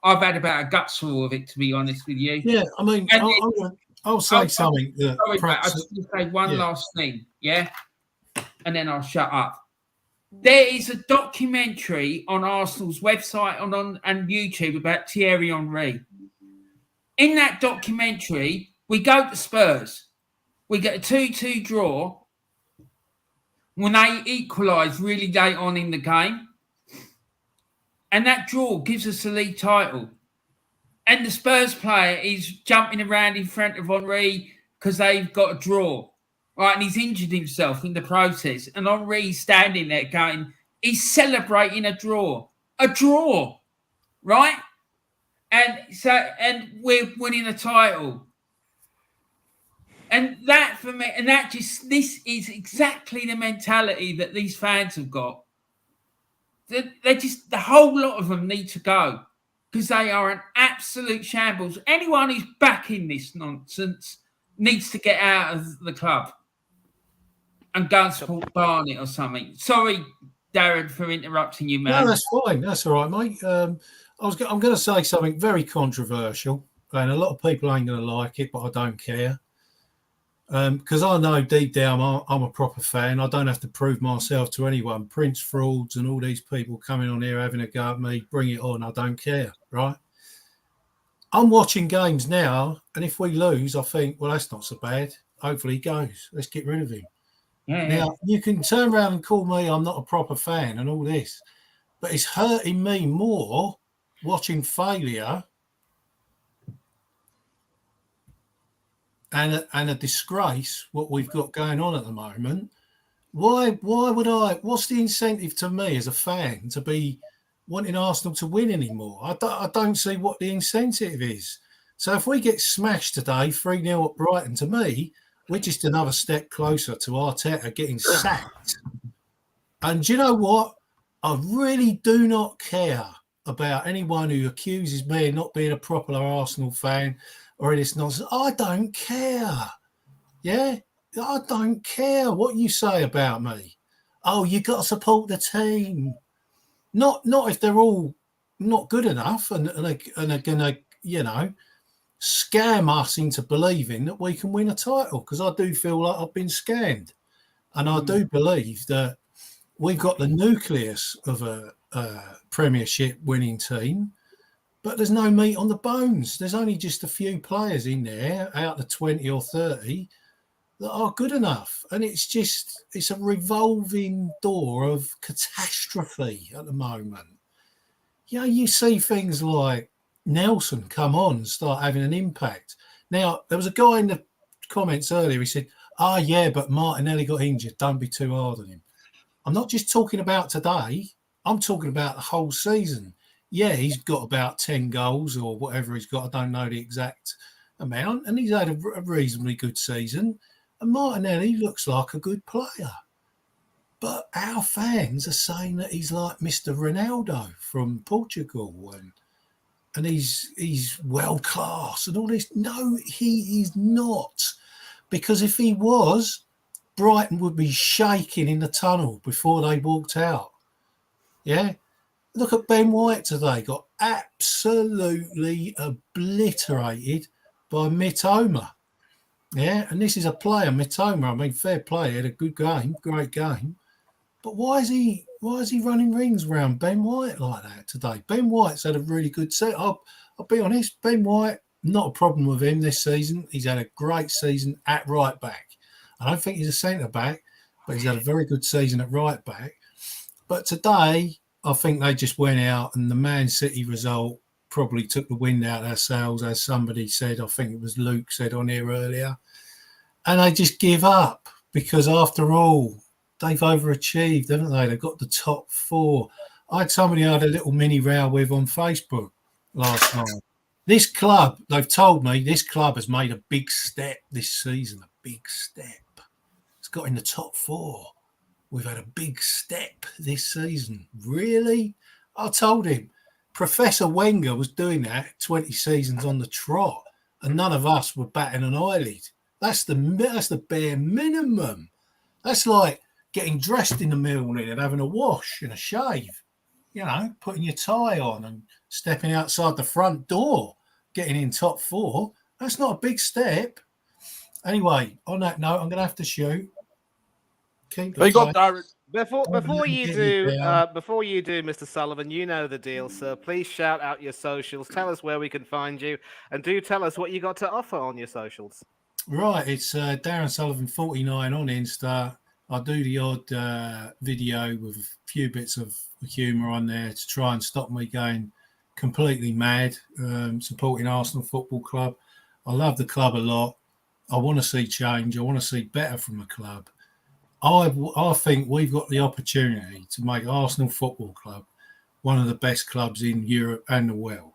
I've had about a gutful of it, to be honest with you. Yeah, I mean, I'll say something that sorry, perhaps. mate, I just want to say one last thing, yeah? And then I'll shut up. There is a documentary on Arsenal's website and YouTube about Thierry Henry. In that documentary, we go to Spurs. We get a 2-2 draw when they equalise really late on in the game. And that draw gives us the league title. And the Spurs player is jumping around in front of Henry because they've got a draw. Right, and he's injured himself in the process. And Henri's standing there going, he's celebrating a draw. A draw, right? And we're winning a title. And that for me, this is exactly the mentality that these fans have got. They just, the whole lot of them need to go because they are an absolute shambles. Anyone who's backing this nonsense needs to get out of the club and go and support Barnet or something. Sorry, Darren, for interrupting you, man. No, that's fine. That's all right, mate. I'm going to say something very controversial, and a lot of people ain't going to like it, but I don't care. Because I know deep down I'm a proper fan. I don't have to prove myself to anyone. Prince Frauds and all these people coming on here having a go at me, bring it on. I don't care, right? I'm watching games now, and if we lose, I think, well, that's not so bad. Hopefully he goes. Let's get rid of him. Now, you can turn around and call me I'm not a proper fan and all this, but it's hurting me more watching failure and a disgrace, what we've got going on at the moment. Why would I? What's the incentive to me as a fan to be wanting Arsenal to win anymore? I don't see what the incentive is. So if we get smashed today, 3-0 at Brighton, to me, we're just another step closer to Arteta getting sacked. And do you know what? I really do not care about anyone who accuses me of not being a proper Arsenal fan or any this nonsense. I don't care. Yeah? I don't care what you say about me. Oh, you got to support the team. Not if they're all not good enough and are going to, scam us into believing that we can win a title, because I do feel like I've been scammed. And I do believe that we've got the nucleus of a Premiership winning team, but there's no meat on the bones. There's only just a few players in there out of 20 or 30 that are good enough. And it's a revolving door of catastrophe at the moment. You see things like Nelson come on and start having an impact. Now, there was a guy in the comments earlier, he said, yeah, but Martinelli got injured. Don't be too hard on him. I'm not just talking about today. I'm talking about the whole season. Yeah, he's got about 10 goals or whatever he's got. I don't know the exact amount. And he's had a reasonably good season. And Martinelli looks like a good player. But our fans are saying that he's like Mr. Ronaldo from Portugal and he's world class and all this. No, he is not. Because if he was, Brighton would be shaking in the tunnel before they walked out. Yeah? Look at Ben White today. Got absolutely obliterated by Mitoma. Yeah? And this is a player, Mitoma. I mean, fair play. He had a good game, great game. But why is he running rings around Ben White like that today? Ben White's had a really good set. I'll be honest, Ben White, not a problem with him this season. He's had a great season at right back. I don't think he's a centre back, but he's had a very good season at right back. But today, I think they just went out and the Man City result probably took the wind out of their sails, as somebody said. I think it was Luke said on here earlier. And they just give up because after all, they've overachieved, haven't they? They've got the top 4. I had somebody I had a little mini row with on Facebook last night. This club, they've told me, this club has made a big step this season, a big step. It's got in the top 4. We've had a big step this season. Really? I told him Professor Wenger was doing that 20 seasons on the trot, and none of us were batting an eyelid. That's the bare minimum. That's like getting dressed in the morning and having a wash and a shave. You know, putting your tie on and stepping outside the front door, getting in top 4. That's not a big step. Anyway, on that note, I'm going to have to shoot. Keep the Big up, fight. Darren. Before you Get do, you down. Mr. Sullivan, you know the deal, sir. Please shout out your socials. Tell us where we can find you, and do tell us what you got to offer on your socials. Right, it's Darren Sullivan 49 on Insta. I do the odd video with a few bits of humour on there to try and stop me going completely mad supporting Arsenal Football Club. I love the club a lot. I want to see change. I want to see better from the club. I think we've got the opportunity to make Arsenal Football Club one of the best clubs in Europe and the world.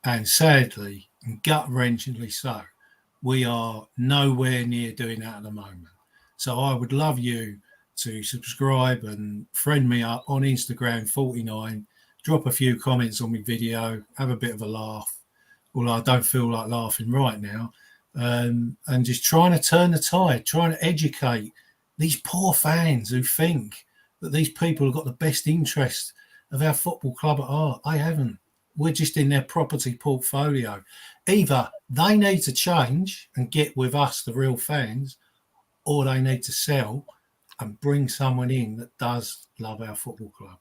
And sadly, and gut-wrenchingly so, we are nowhere near doing that at the moment. So I would love you to subscribe and friend me up on Instagram 49, drop a few comments on my video, have a bit of a laugh, although I don't feel like laughing right now, and just trying to turn the tide, trying to educate these poor fans who think that these people have got the best interest of our football club at heart. They haven't. We're just in their property portfolio. Either they need to change and get with us, the real fans, or they need to sell and bring someone in that does love our football club.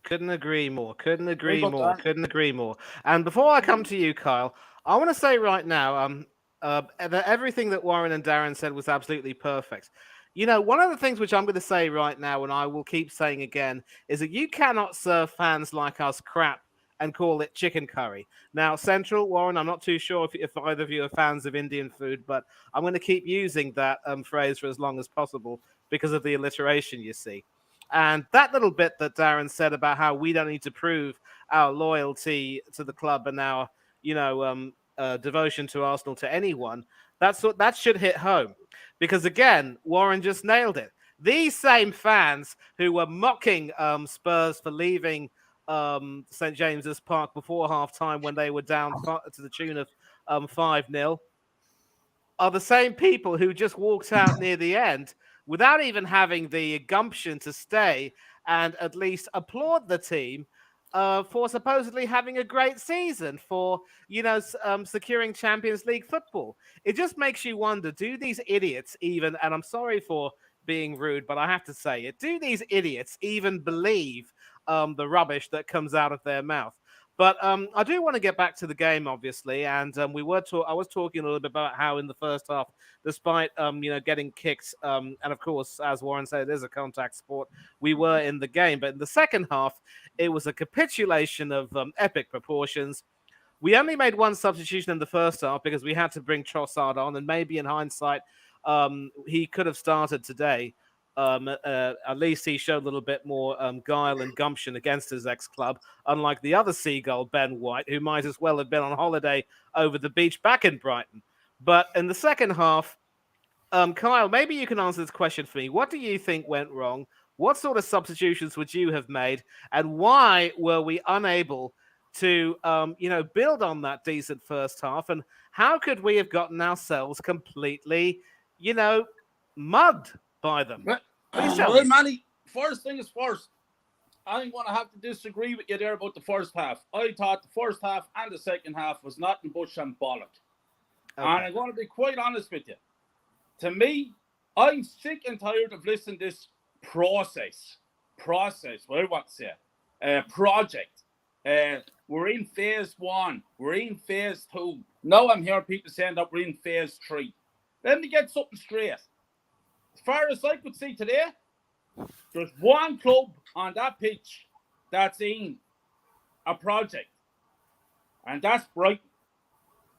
Couldn't agree more. Couldn't Big agree up, more. Darren. Couldn't agree more. And before I come to you, Kyle, I want to say right now, that everything that Warren and Darren said was absolutely perfect. You know, one of the things which I'm going to say right now, and I will keep saying again, is that you cannot serve fans like us crap and call it chicken curry. Now, Central, Warren, I'm not too sure if either of you are fans of Indian food, but I'm going to keep using that phrase for as long as possible because of the alliteration, you see. And that little bit that Darren said about how we don't need to prove our loyalty to the club and our, devotion to Arsenal to anyone, that should hit home. Because again, Warren just nailed it. These same fans who were mocking Spurs for leaving St. James's Park before half time when they were down to the tune of 5-0 are the same people who just walked out near the end without even having the gumption to stay and at least applaud the team for supposedly having a great season, for securing Champions League football. It just makes you wonder: do these idiots even? And I'm sorry for being rude, but I have to say it. Do these idiots even believe the rubbish that comes out of their mouth? But I do want to get back to the game, obviously, and I was talking a little bit about how in the first half, despite getting kicked, and of course, as Warren said, it is a contact sport, we were in the game. But in the second half, it was a capitulation of epic proportions. We only made one substitution in the first half because we had to bring Trossard on, and maybe in hindsight, he could have started today. At least he showed a little bit more guile and gumption against his ex-club, unlike the other seagull, Ben White, who might as well have been on holiday over the beach back in Brighton. But in the second half, Kyle, maybe you can answer this question for me. What do you think went wrong? What sort of substitutions would you have made? And why were we unable to, build on that decent first half? And how could we have gotten ourselves completely, mugged by them? Well, Please tell me. Manny, first thing is first. I'm going to have to disagree with you there about the first half. I thought the first half and the second half was nothing but shambolic. Okay. And I'm going to be quite honest with you. To me, I'm sick and tired of listening to this process, what I want to say, project. We're in phase 1. We're in phase 2. Now I'm hearing people saying that we're in phase 3. Let me get something straight. As far as I could see today, there's one club on that pitch that's in a project, and that's Brighton.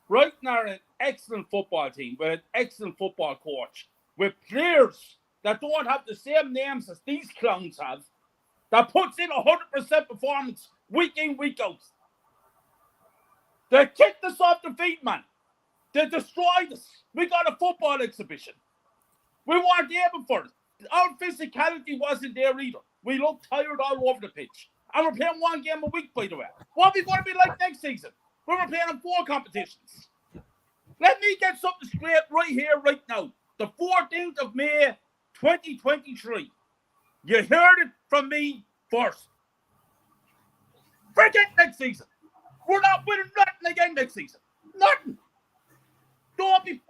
Brighton are an excellent football team with an excellent football coach, with players that don't have the same names as these clowns have, that puts in 100% performance week in, week out. They kicked us off the feet, man. They destroyed us. We got a football exhibition. We weren't able for it. our physicality wasn't there either. We looked tired all over the pitch. And we're playing one game a week, by the way. What are we going to be like next season? When we're playing in 4 competitions. Let me get something straight right here, right now. The 14th of May, 2023. You heard it from me first. Forget next season. We're not winning nothing again next season. Nothing. Don't be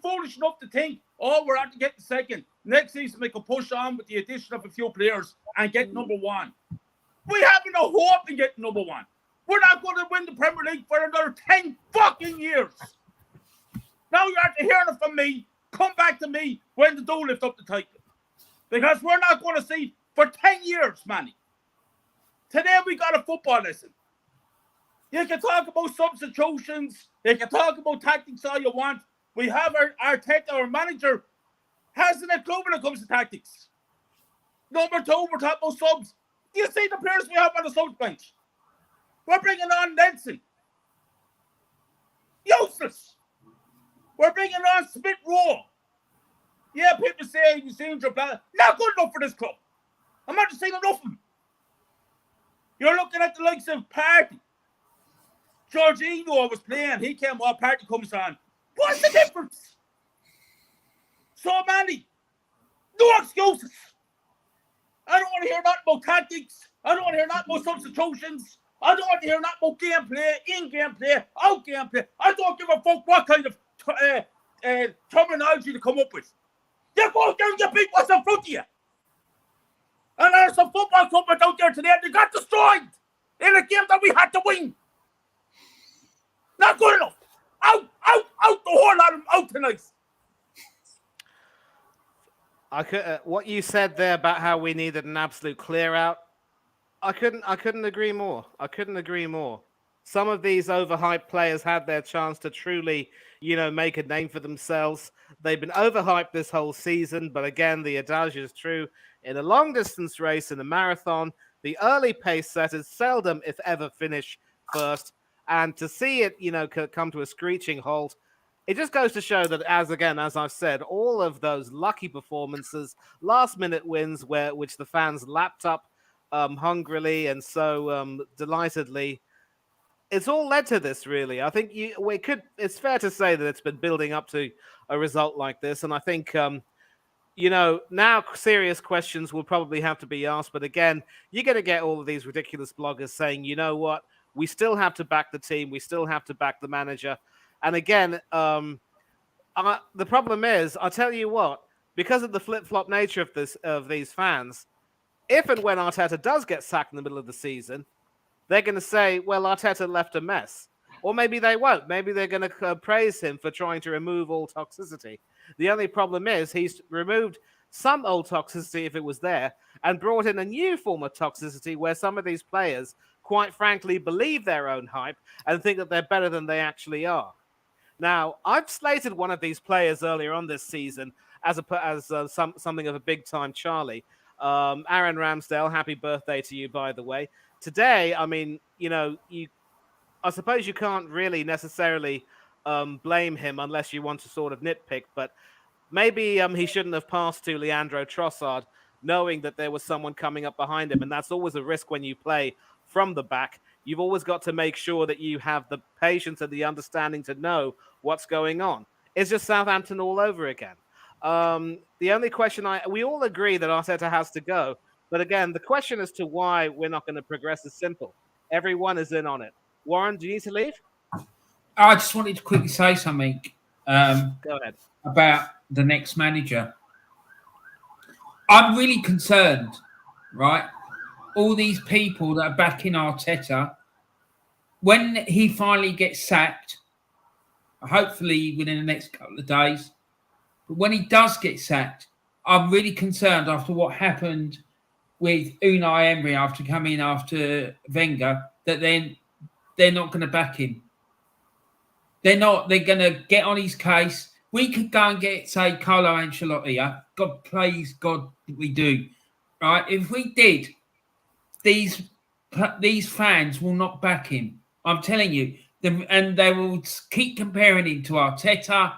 foolish enough to think, oh, we're out to get the second. Next season we can push on with the addition of a few players and get number 1. We haven't a hope in getting number 1. We're not going to win the Premier League for another 10 fucking years. Now you're after hearing it from me. Come back to me when the do lift up the title. Because we're not going to see for 10 years, Manny. Today we got a football lesson. You can talk about substitutions. You can talk about tactics all you want. We have our manager, hasn't a clue when it comes to tactics. Number 2, we're talking about subs. Do you see the players we have on the subs bench? We're bringing on Nelson. Useless. We're bringing on Smith Rowe. Yeah, people say he's injured. Not good enough for this club. I'm not just saying enough of him. You're looking at the likes of Party. Jorginho was playing. He came off. Party comes on. What's the difference? So many. No excuses. I don't want to hear nothing about tactics. I don't want to hear nothing about substitutions. I don't want to hear nothing about gameplay, in-game play, out-game play. I don't give a fuck what kind of terminology to come up with. You go out there and you beat what's in front of you. And there's some football companies out there today that got destroyed in a game that we had to win. Not good enough. Out, the whole lot of them out tonight. What you said there about how we needed an absolute clear out, I couldn't agree more. Some of these overhyped players had their chance to truly, make a name for themselves. They've been overhyped this whole season, but again, the adage is true. In a long distance race, in a marathon, the early pace setters seldom, if ever, finish first. And to see it, come to a screeching halt, it just goes to show that, as I've said, all of those lucky performances, last-minute wins, which the fans lapped up hungrily and so delightedly, it's all led to this, really. I think it's fair to say that it's been building up to a result like this, and I think now serious questions will probably have to be asked. But again, you're going to get all of these ridiculous bloggers saying, you know what, we still have to back the team, we still have to back the manager. And again, the problem is, I'll tell you what, because of the flip-flop nature of these fans, if and when Arteta does get sacked in the middle of the season, they're going to say, well, Arteta left a mess. Or maybe they won't. Maybe they're going to praise him for trying to remove all toxicity. The only problem is he's removed some old toxicity, if it was there, and brought in a new form of toxicity where some of these players, quite frankly, believe their own hype and think that they're better than they actually are. Now, I've slated one of these players earlier on this season as something of a big-time Charlie. Aaron Ramsdale, happy birthday to you, by the way. Today, I mean, I suppose you can't really necessarily blame him unless you want to sort of nitpick, but maybe he shouldn't have passed to Leandro Trossard, knowing that there was someone coming up behind him, and that's always a risk when you play from the back. You've always got to make sure that you have the patience and the understanding to know what's going on. It's just Southampton all over again. The only question we all agree that Arteta has to go, but again, the question as to why we're not going to progress is simple. Everyone is in on it. Warren, do you need to leave? I just wanted to quickly say something Go ahead. about the next manager. I'm really concerned, right? All these people that are backing Arteta, when he finally gets sacked, hopefully within the next couple of days, but when he does get sacked, I'm really concerned after what happened with Unai Emery after coming after Wenger, that they're not going to back him. They're going to get on his case. We could go and get, say, Carlo Ancelotti. Yeah? God, please, God, we do. Right? If we did, these fans will not back him. I'm telling you. And they will keep comparing him to Arteta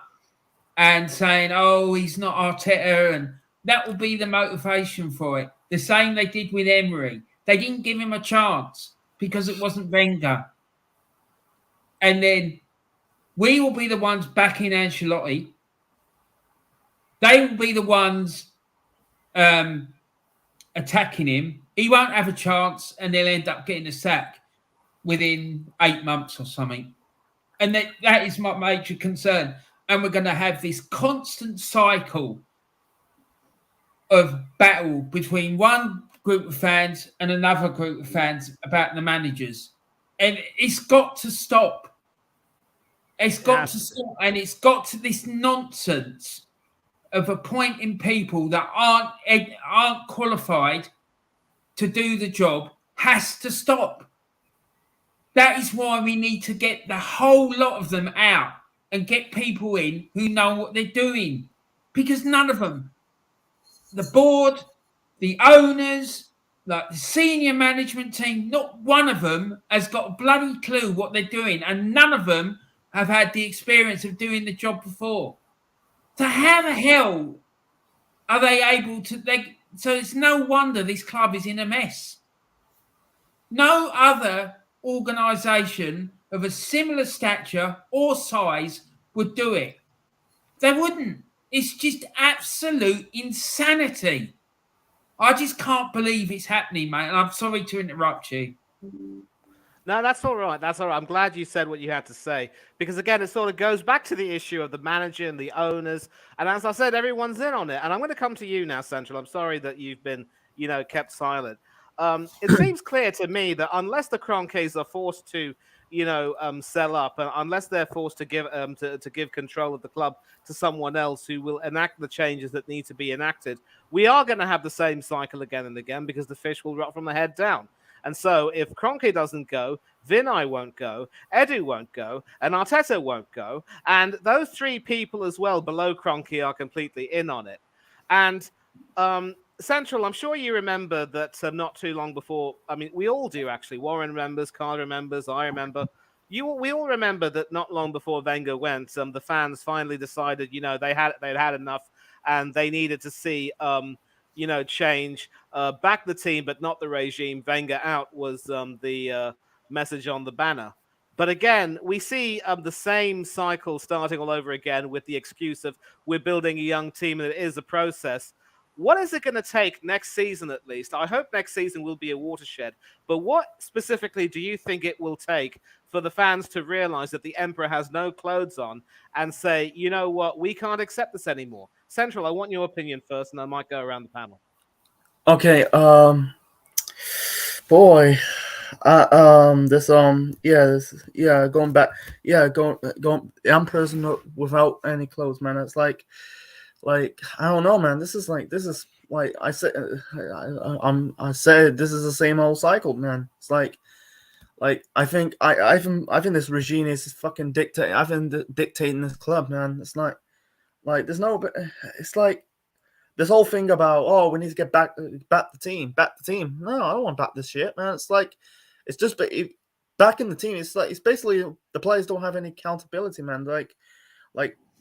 and saying, oh, he's not Arteta and That will be the motivation for it. The same they did with Emery. They didn't give him a chance because it wasn't Wenger. And then we will be the ones backing Ancelotti. They will be the ones attacking him. He won't have a chance, and they'll end up getting a sack within 8 months or something. And that is my major concern. And we're going to have this constant cycle of battle between one group of fans and another group of fans about the managers. And it's got to stop. It's got to stop. And it's got to this nonsense of appointing people that aren't qualified to do the job has to stop. That is why we need to get the whole lot of them out and get people in who know what they're doing. Because none of them, the board, the owners, like the senior management team, not one of them has got a bloody clue what they're doing. And none of them have had the experience of doing the job before. So how the hell are they able to... So it's no wonder this club is in a mess. No other organisation of a similar stature or size would do it. They wouldn't. It's just absolute insanity. I just can't believe it's happening, mate. And I'm sorry to interrupt you. No, that's all right. That's all right. I'm glad you said what you had to say. Because, again, it sort of goes back to the issue of the manager and the owners. And as I said, everyone's in on it. And I'm going to come to you now, Central. I'm sorry that you've been, kept silent. It seems clear to me that unless the Kroenkes are forced to, sell up, unless they're forced to give to give control of the club to someone else who will enact the changes that need to be enacted, we are going to have the same cycle again and again because the fish will rot from the head down. And so if Kroenke doesn't go, Vinay won't go, Edu won't go, and Arteta won't go. And those three people as well below Kroenke are completely in on it. And Central, I'm sure you remember that not too long before, I mean, we all do actually. Warren remembers, Carl remembers, I remember. We all remember that not long before Wenger went, the fans finally decided, they'd had enough and they needed to see change, back the team, but not the regime. Wenger out was the message on the banner. But again, we see the same cycle starting all over again with the excuse of we're building a young team and it is a process. What is it going to take next season, at least? I hope next season will be a watershed. But what specifically do you think it will take for the fans to realize that the Emperor has no clothes on and say, you know what, we can't accept this anymore? Central, I want your opinion first, and I might go around the panel. Okay, going back, going. I'm person without any clothes, man. It's like I don't know, man. This is like I said, I said this is the same old cycle, man. It's like I think this regime is fucking dictating. I've been dictating this club, man. It's like there's no, it's like this whole thing about we need to get back the team. No, I don't want to back this shit, man. It's like it's just back in the team. It's like it's basically the players don't have any accountability, man. Like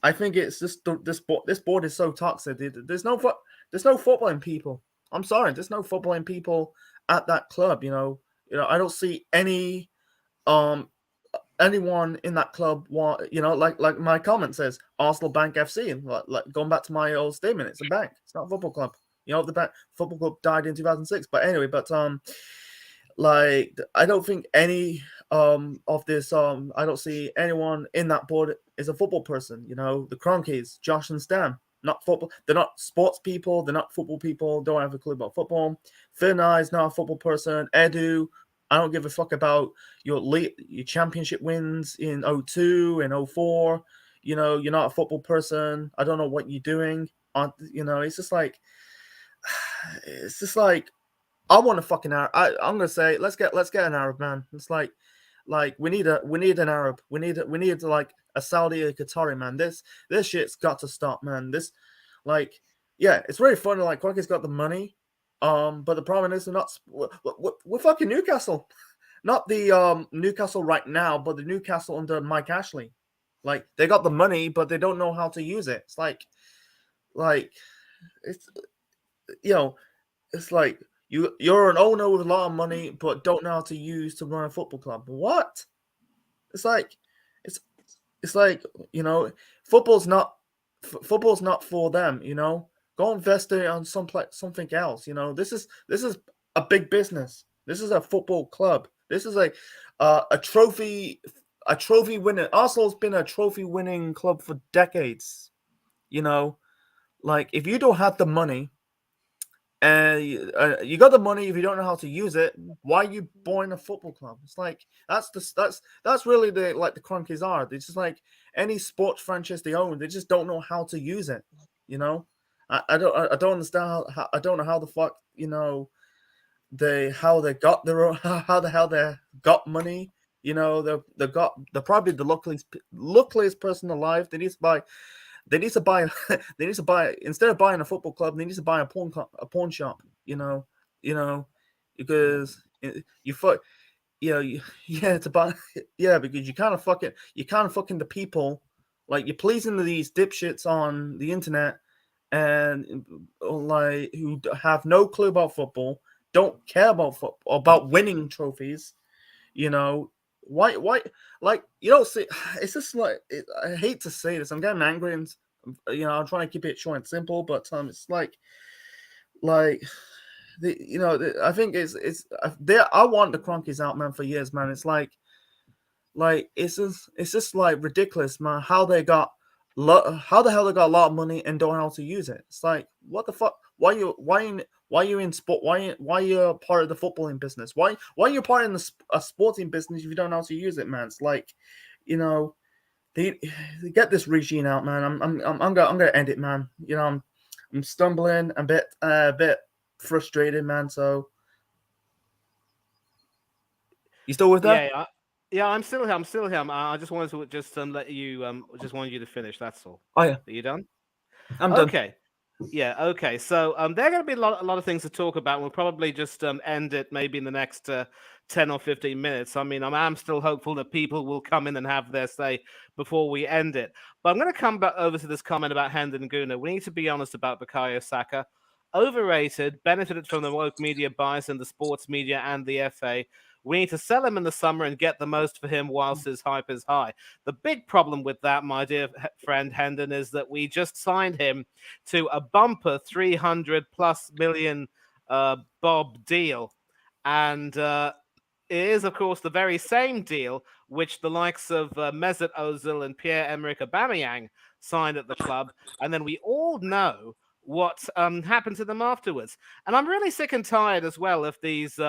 I think it's just this board is so toxic. There's no footballing people. I'm sorry, there's no footballing people at that club. I don't see any anyone in that club like my comment says Arsenal Bank FC, and like going back to my old statement, it's a bank, it's not a football club. The football club died in 2006, but anyway, I don't think any of this I don't see anyone in that board is a football person. The Kroenkes, Josh and Stan, not football. They're not sports people. They're not football people. Don't have a clue about football. Finai is not a football person. Edu, I don't give a fuck about your championship wins in 02 and 04. You're not a football person. I don't know what you're doing. It's just like I want a fucking Arab. I'm gonna say let's get an Arab, man. It's like we need an Arab. We need like a Saudi or Qatari, man. This shit's got to stop, man. This it's really funny. Like Quacky's got the money, but the problem is we're fucking Newcastle, not the Newcastle right now, but the Newcastle under Mike Ashley. Like they got the money, but they don't know how to use it. It's like it's it's like you're an owner with a lot of money, but don't know how to use to run a football club. What? It's like football's not for them. Go invest it on something else. This is a big business. This is a football club. This is a trophy winner. Arsenal's been a trophy winning club for decades. Like if you don't have the money, and you got the money, if you don't know how to use it, why are you buying a football club? It's like that's really the Cronkies are. They're just like any sports franchise they own. They just don't know how to use it. I don't understand I don't know how the fuck how they got their own, how the hell they got money. They're probably the luckiest person alive. They need to buy instead of buying a football club, they need to buy a pawn shop, because to buy because you kind of fucking the people, like you're pleasing these dipshits on the internet and like who have no clue about football, don't care about football, about winning trophies, Why, like, see, it's just like, I hate to say this, I'm getting angry and, I'm trying to keep it short and simple, but it's like, I think I want the Cronkies out, man, for years, man. It's like, it's just like ridiculous, man, how the hell they got a lot of money and don't know how to use it. It's like, what the fuck? Why you in sport? Why you're part of the footballing business? Why you're part in a sporting business if you don't know how to use it, man? It's like, they get this regime out, man. I'm gonna end it, man. I'm stumbling a bit frustrated, man. So you still with that? Yeah, I'm still here. I just wanted to let you just wanted you to finish. That's all. Oh yeah. Are you done? I'm done. Okay. Yeah, okay. So there are going to be a lot of things to talk about. We'll probably just end it maybe in the next 10 or 15 minutes. I mean, I'm still hopeful that people will come in and have their say before we end it. But I'm going to come back over to this comment about Hendon Guna. We need to be honest about Bukayo Saka. Overrated, benefited from the woke media bias in the sports media and the FA. We need to sell him in the summer and get the most for him whilst his hype is high. The big problem with that, my dear friend Hendon, is that we just signed him to a bumper 300+ million bob deal. And it is, of course, the very same deal which the likes of Mesut Ozil and Pierre-Emerick Aubameyang signed at the club. And then we all know what happened to them afterwards. And I'm really sick and tired as well of these...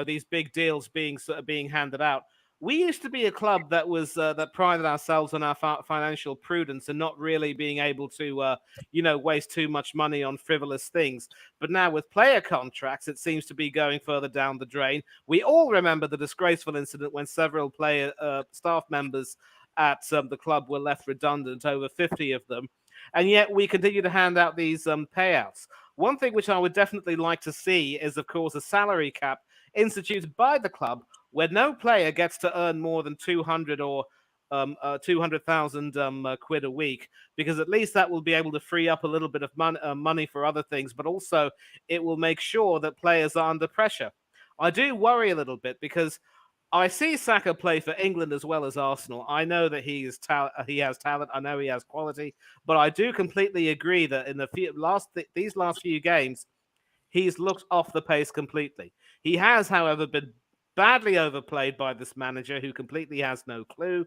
these big deals being handed out. We used to be a club that was that prided ourselves on our financial prudence and not really being able to waste too much money on frivolous things. But now with player contracts, it seems to be going further down the drain. We all remember the disgraceful incident when several player staff members at the club were left redundant, over 50 of them, and yet we continue to hand out these payouts. One thing which I would definitely like to see is, of course, a salary cap instituted by the club where no player gets to earn more than 200 or 200,000 quid a week, because at least that will be able to free up a little bit of money for other things, but also it will make sure that players are under pressure. I do worry a little bit because I see Saka play for England as well as Arsenal. I know that he has talent. I know he has quality, but I do completely agree that in these last few games, he's looked off the pace completely. He has, however, been badly overplayed by this manager who completely has no clue.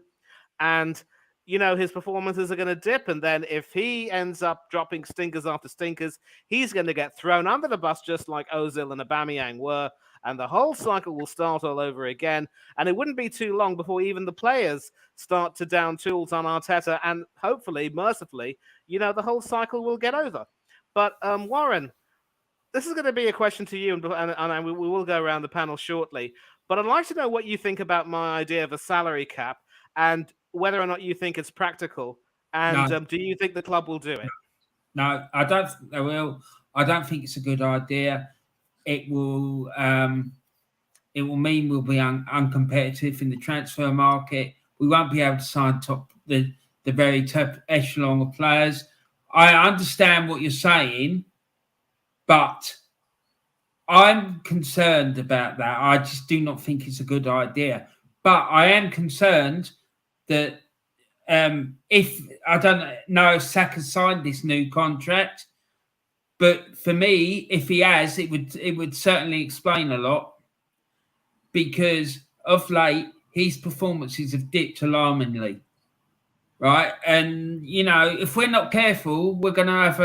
And, his performances are going to dip. And then if he ends up dropping stinkers after stinkers, he's going to get thrown under the bus just like Ozil and Aubameyang were. And the whole cycle will start all over again. And it wouldn't be too long before even the players start to down tools on Arteta. And hopefully, mercifully, the whole cycle will get over. But Warren, this is going to be a question to you, and we will go around the panel shortly. But I'd like to know what you think about my idea of a salary cap and whether or not you think it's practical. And do you think the club will do it? No, I don't think they will. I don't think it's a good idea. It will mean we'll be uncompetitive in the transfer market. We won't be able to sign the very top echelon of players. I understand what you're saying, but I'm concerned about that. I just do not think it's a good idea. But I am concerned that if I don't know if Saka signed this new contract, but for me, if he has, it would certainly explain a lot, because of late his performances have dipped alarmingly, right? And you know, if we're not careful, we're going to have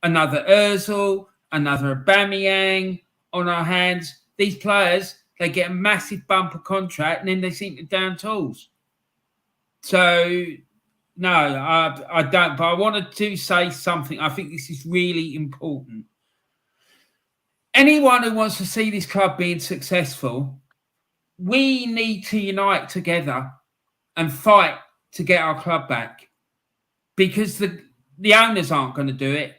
another Özil, another Aubameyang on our hands. These players, they get a massive bumper contract and then they seem to down tools. So, no, I don't. But I wanted to say something. I think this is really important. Anyone who wants to see this club being successful, we need to unite together and fight to get our club back, because the owners aren't going to do it.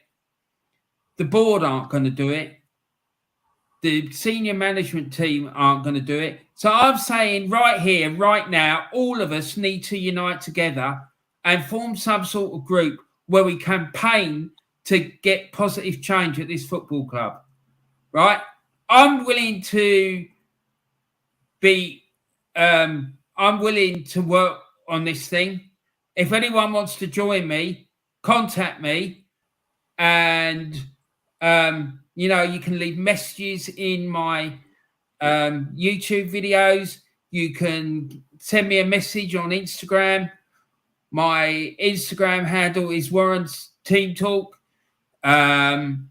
The board aren't going to do it. The senior management team aren't going to do it. So I'm saying right here, right now, all of us need to unite together and form some sort of group where we campaign to get positive change at this football club, right? I'm willing to work on this thing. If anyone wants to join me, contact me, and you know, you can leave messages in my YouTube videos. You can send me a message on Instagram. My Instagram handle is Warren's Team Talk. And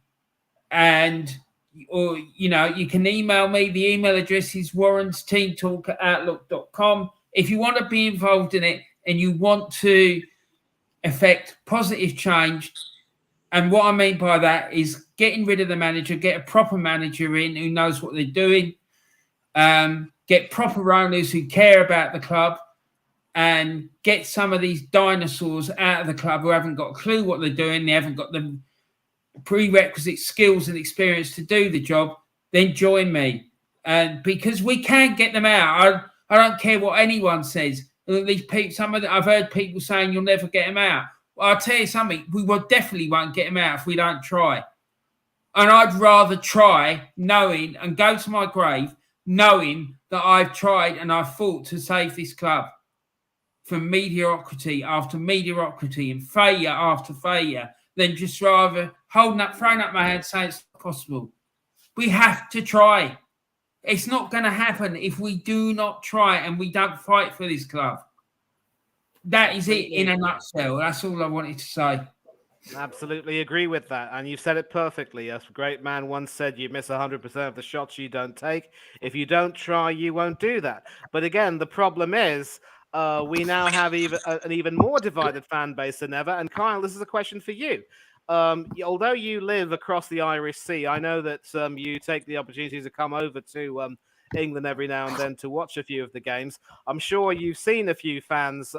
or you know, you can email me. The email address is warrensteamtalk@outlook.com. If you want to be involved in it and you want to affect positive change, and what I mean by that is getting rid of the manager, get a proper manager in who knows what they're doing, get proper owners who care about the club, and get some of these dinosaurs out of the club who haven't got a clue what they're doing, they haven't got the prerequisite skills and experience to do the job, then join me. And because we can get them out. I don't care what anyone says. These people, I've heard people saying you'll never get them out. Well, I'll tell you something, we definitely won't get them out if we don't try. And I'd rather try knowing and go to my grave knowing that I've tried and I've fought to save this club from mediocrity after mediocrity and failure after failure, than just rather throwing up my hand saying it's not possible. We have to try. It's not going to happen if we do not try and we don't fight for this club. That is it in a nutshell. That's all I wanted to say. Absolutely agree with that. And you've said it perfectly. A great man once said, you miss 100% of the shots you don't take. If you don't try, you won't do that. But again, the problem is we now have an even more divided fan base than ever. And Kyle, this is a question for you. Although you live across the Irish Sea, I know that you take the opportunity to come over to England every now and then to watch a few of the games. I'm sure you've seen a few fans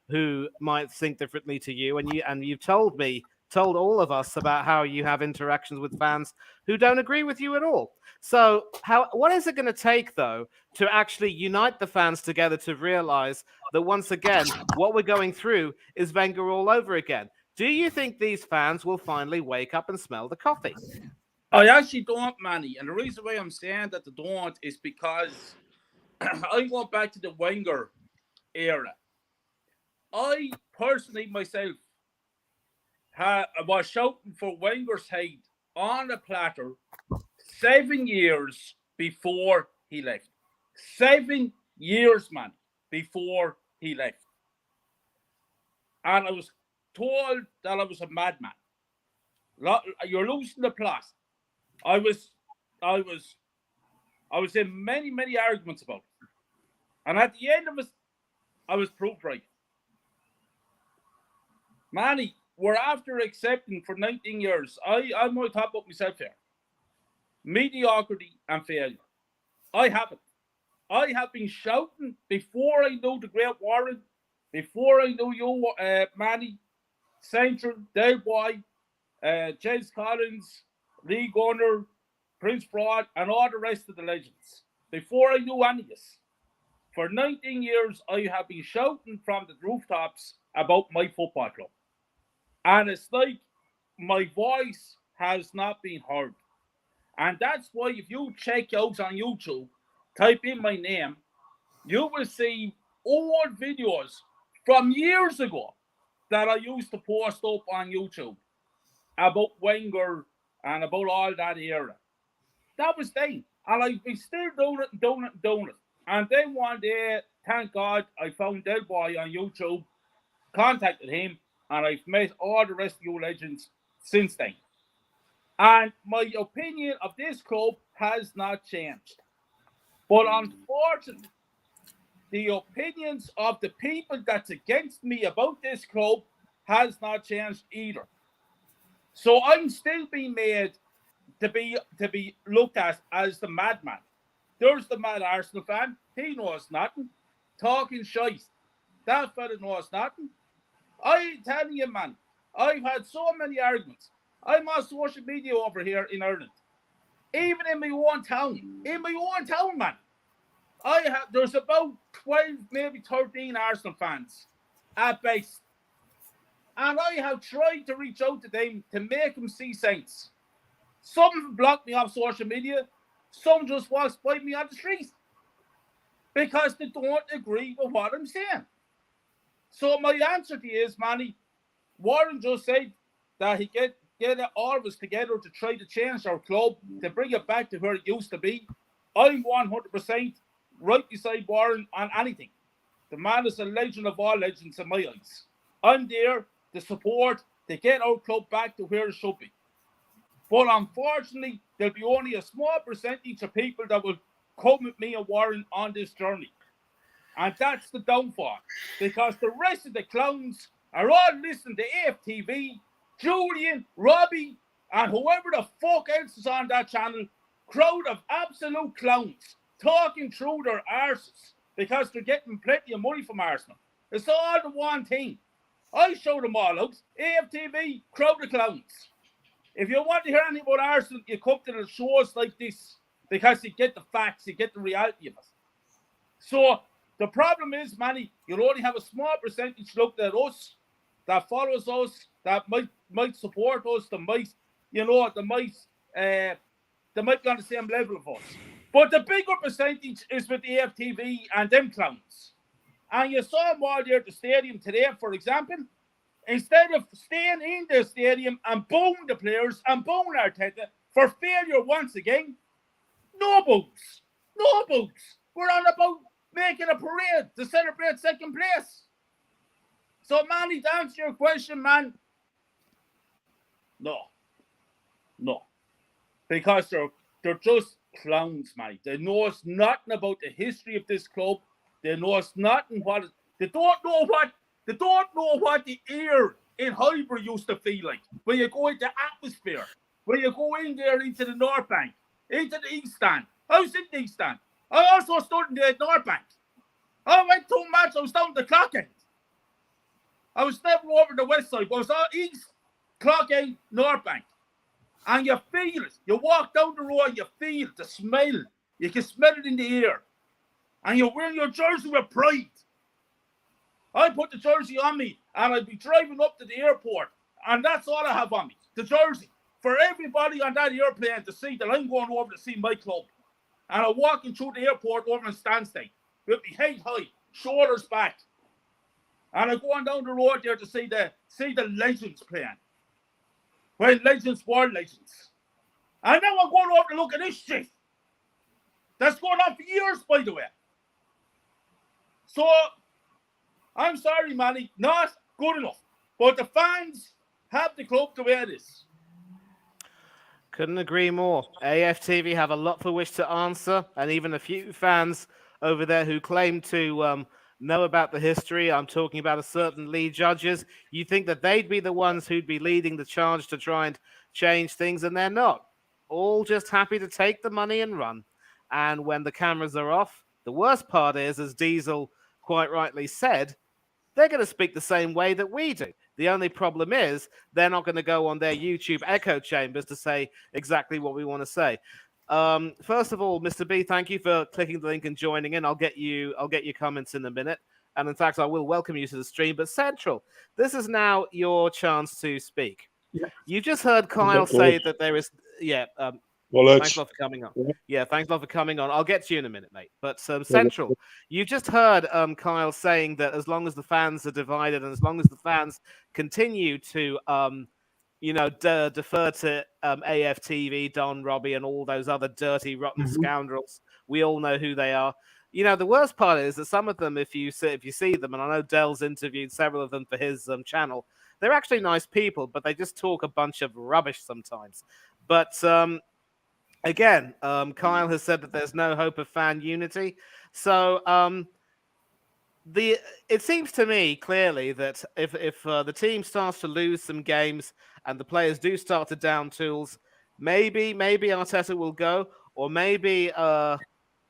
who might think differently to you, and you've told all of us about how you have interactions with fans who don't agree with you at all. So what is it going to take, though, to actually unite the fans together to realize that once again, what we're going through is Wenger all over again? Do you think these fans will finally wake up and smell the coffee? I actually don't, Manny. And the reason why I'm saying that they don't is because I went back to the Wenger era. I personally, myself, was shouting for Wenger's head on a platter 7 years before he left. 7 years, man, before he left. And I was told that I was a madman. You're losing the plot. I was in many arguments about it. And at the end of it, I was proved right. Manny, we're after accepting for 19 years. I might talk about myself here. Mediocrity and failure. I haven't. I have been shouting before I knew the great Warren, before I knew you, Manny, Central, Del Boy, James Collins, Lee Gunner, Prince Broad, and all the rest of the legends. Before I knew any of this. For 19 years, I have been shouting from the rooftops about my football club. And it's like my voice has not been heard. And that's why if you check out on YouTube, type in my name, you will see old videos from years ago that I used to post up on YouTube about Wenger and about all that era. That was then. And I've been still doing it and doing it and doing it. And then one day, thank God, I found Del Boy on YouTube, contacted him, and I've met all the rest of you legends since then. And my opinion of this club has not changed. But unfortunately, the opinions of the people that's against me about this club has not changed either. So I'm still being made to be looked at as the madman. There's the mad Arsenal fan. He knows nothing. Talking shite. That fella knows nothing. I tell you, man, I've had so many arguments. I'm on social media over here in Ireland. Even in my own town. In my own town, man. There's about 12, maybe 13 Arsenal fans at base. And I have tried to reach out to them to make them see sense. Some of them block me off social media. Some just walk by me on the street. Because they don't agree with what I'm saying. So my answer to you is, Manny, Warren just said that he get all of us together to try to change our club, to bring it back to where it used to be. I'm 100% right beside Warren on anything. The man is a legend of all legends in my eyes. I'm there to support, to get our club back to where it should be. But unfortunately, there'll be only a small percentage of people that will come with me and Warren on this journey. And that's the downfall. Because the rest of the clowns are all listening to AFTV, Julian, Robbie, and whoever the fuck else is on that channel. Crowd of absolute clowns talking through their arses because they're getting plenty of money from Arsenal. It's all the one thing. I show them all out. AFTV, crowd of clowns. If you want to hear anything about Arsenal, you come to the shows like this because you get the facts, you get the reality of it. So the problem is, Manny, you'll only have a small percentage look at us, that follows us, that might support us, that might be on the same level of us. But the bigger percentage is with the AFTV and them clowns. And you saw them all there at the stadium today, for example. Instead of staying in the stadium and booing the players and booing Arteta for failure once again, no boos. No boos. We're on about making a parade to celebrate second place. So, Manny, to answer your question, man, no. Because they're just clowns, mate. They know nothing about the history of this club. They know nothing they don't know what the air in Highbury used to feel like when you go into atmosphere, when you go in there into the North Bank, into the East Stand. I was in the East Stand. I also stood in the North Bank. I went to a match, I was down the clock end. I was never over the west side, but I was on East, clock end, North Bank. And you feel it. You walk down the road, you feel the smell. You can smell it in the air. And you're wearing your jersey with pride. I put the jersey on me and I'd be driving up to the airport. And that's all I have on me, the jersey. For everybody on that airplane to see that I'm going over to see my club. And I'm walking through the airport over in Stansted with my head high, shoulders back. And I'm going down the road there to see the legends playing. When legends were legends. And now I'm going over to look at this shit. That's going on for years, by the way. So, I'm sorry, Manny, not good enough. But the fans have the club the way it is. Couldn't agree more. AFTV have a lot for which to answer, and even a few fans over there who claim to know about the history. I'm talking about a certain lead judges. You think that they'd be the ones who'd be leading the charge to try and change things, and they're not. All just happy to take the money and run. And when the cameras are off, the worst part is, as Diesel quite rightly said, they're going to speak the same way that we do. The only problem is they're not going to go on their YouTube echo chambers to say exactly what we want to say. First of all, Mr. B, thank you for clicking the link and joining in. I'll get your comments in a minute. and in fact, I will welcome you to the stream. But Central, this is now your chance to speak. Yeah. You just heard Kyle say that there is, Well, thanks a lot for coming on. Yeah, thanks a lot for coming on. I'll get to you in a minute, mate. But Central, you just heard Kyle saying that as long as the fans are divided and as long as the fans continue to, defer to AFTV, Don, Robbie, and all those other dirty, rotten scoundrels, we all know who they are. The worst part is that some of them, if you see them, and I know Dell's interviewed several of them for his channel, they're actually nice people, but they just talk a bunch of rubbish sometimes. But again, Kyle has said that there's no hope of fan unity. So it seems to me clearly that if the team starts to lose some games and the players do start to down tools, maybe Arteta will go, or maybe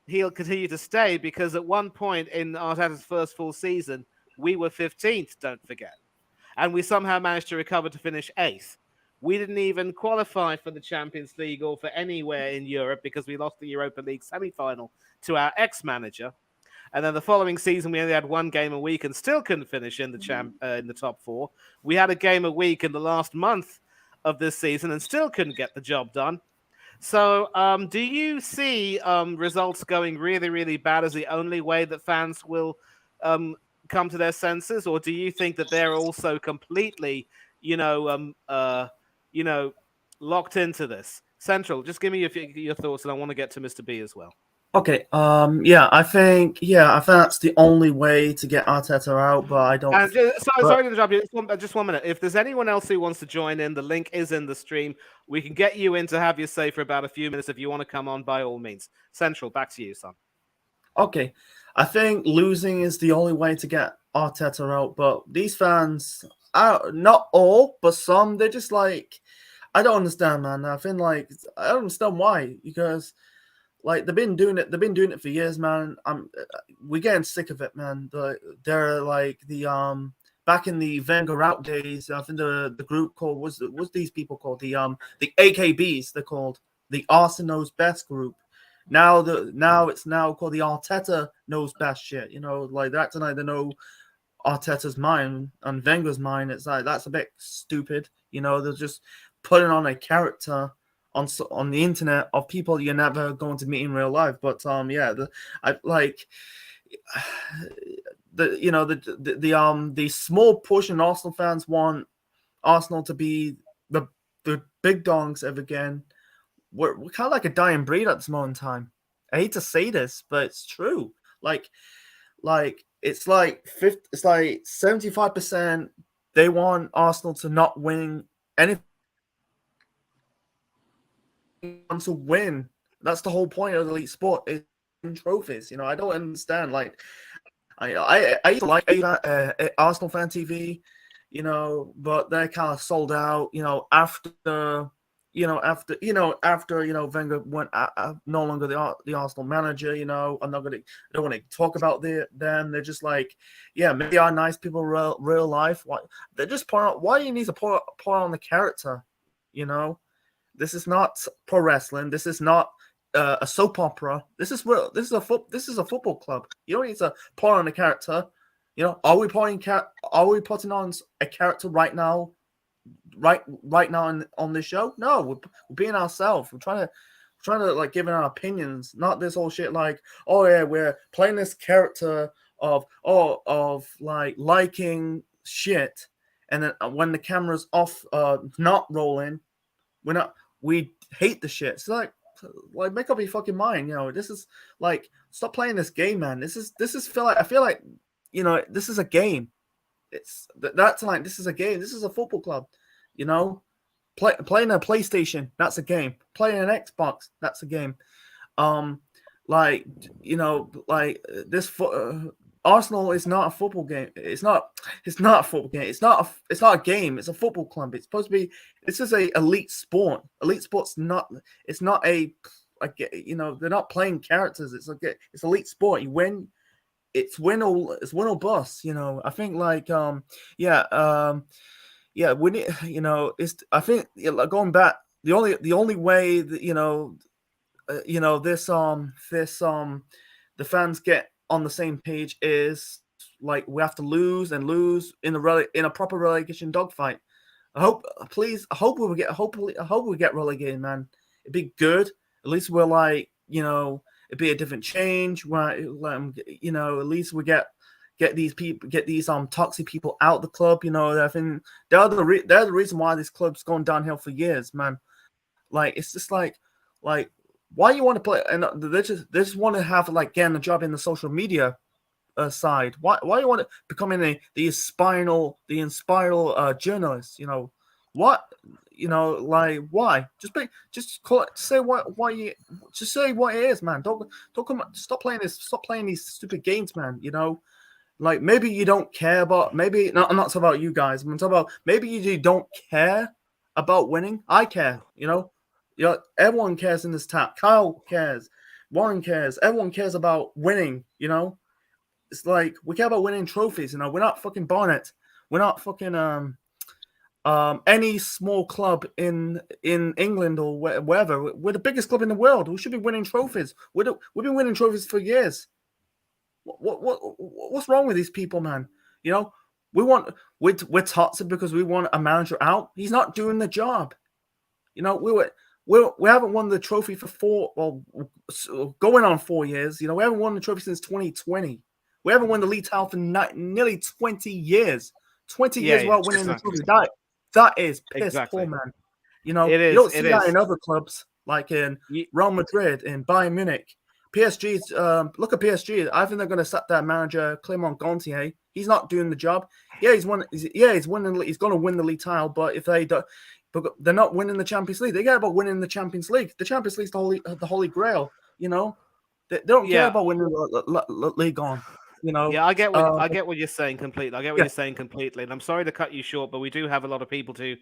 he'll continue to stay, because at one point in Arteta's first full season, we were 15th, don't forget. And we somehow managed to recover to finish 8th. We didn't even qualify for the Champions League or for anywhere in Europe because we lost the Europa League semi-final to our ex-manager. And then the following season, we only had one game a week and still couldn't finish in the top 4. We had a game a week in the last month of this season and still couldn't get the job done. So do you see results going really, really bad as the only way that fans will come to their senses? Or do you think that they're also completely, locked into this? Central, just give me your thoughts, and I want to get to Mr. B as well. Okay. I think that's the only way to get Arteta out, but I don't. Sorry to interrupt you. Just 1 minute. If there's anyone else who wants to join in, the link is in the stream. We can get you in to have your say for about a few minutes if you want to come on. By all means, Central, back to you, son. Okay, I think losing is the only way to get Arteta out, but these fans, not all, but some, they're just like, I don't understand, man. I feel like I don't understand why, because. Like they've been doing it for years, man. We're getting sick of it, man. They're like the back in the Wenger out days. I think the group called what's these people called the AKBs. They're called the Arsenal Knows Best group. Now it's called the Arteta Knows Best shit. Like that tonight. They know Arteta's mind and Wenger's mind. It's like that's a bit stupid. They're just putting on a character on the internet of people you're never going to meet in real life. But the small portion of Arsenal fans want Arsenal to be the big dogs ever again. We're kind of like a dying breed at this moment in time. I hate to say this, but it's true. Like it's like 75% they want Arsenal to not win anything. To win. That's the whole point of elite sport, is trophies. I don't understand. Like, I used to like Arsenal Fan TV, but they're kind of sold out. After Wenger went no longer the Arsenal manager. I don't want to talk about them. They're just like, yeah, maybe they are nice people real life. They're just why you need to pour on the character, This is not pro wrestling. This is not a soap opera. This is real. This is a football club. You don't need to put on a character. Are we putting on a character right now? Right now on this show? No, we're being ourselves. We're trying to like giving our opinions, not this whole shit like, oh yeah, we're playing this character of like liking shit, and then when the camera's off, not rolling, we hate the shit. It's like make up your fucking mind. This is like, stop playing this game, man. This is I feel like this is a game. It's that's like, this is a game. This is a football club. Playing a PlayStation, that's a game. Playing an Xbox, that's a game. Arsenal is not a football game. It's not a football game. It's not a game. It's a football club. It's supposed to be. This is a elite sport. Elite sport's not. It's not they're not playing characters. It's elite sport. You win. It's win or bust. I think like we need. It's. I think going back. The only way that the fans get on the same page is like we have to lose and lose in a proper relegation dogfight. I hope we get relegated, man. It'd be good. At least we're like, it'd be a different change. Right? At least we get these toxic people out the club. I think they're the reason why this club's gone downhill for years, man. Like it's just like why you want to play, and they just want to have like getting a job in the social media side. Why you want to becoming the inspiral journalist? What? Like why? Say what it is, man. Don't come. Stop playing these stupid games, man. Like maybe you don't care about. Maybe no, I'm not talking about you guys. I'm talking about maybe you don't care about winning. I care. Everyone cares in this tap. Kyle cares. Warren cares. Everyone cares about winning. It's like we care about winning trophies. We're not fucking Barnet. We're not fucking any small club in England or wherever. We're the biggest club in the world. We should be winning trophies. We've been winning trophies for years. What's wrong with these people, man? We're toxic because we want a manager out. He's not doing the job. We haven't won the trophy for going on 4 years. We haven't won the trophy since 2020. We haven't won the league title for nearly 20 years. 20 years without winning the trophy. That is piss poor, man. It is, you don't see that in other clubs like in Real Madrid, in Bayern Munich. PSG's look at PSG. I think they're going to sack that manager Clément Gontier. He's not doing the job. He's winning. He's going to win the league title, but if they don't. But they're not winning the Champions League. They care about winning the Champions League. The Champions League's the holy grail. They don't care about winning the league on. Yeah, I get what you're saying completely. You're saying completely, and I'm sorry to cut you short, but we do have a lot of people to,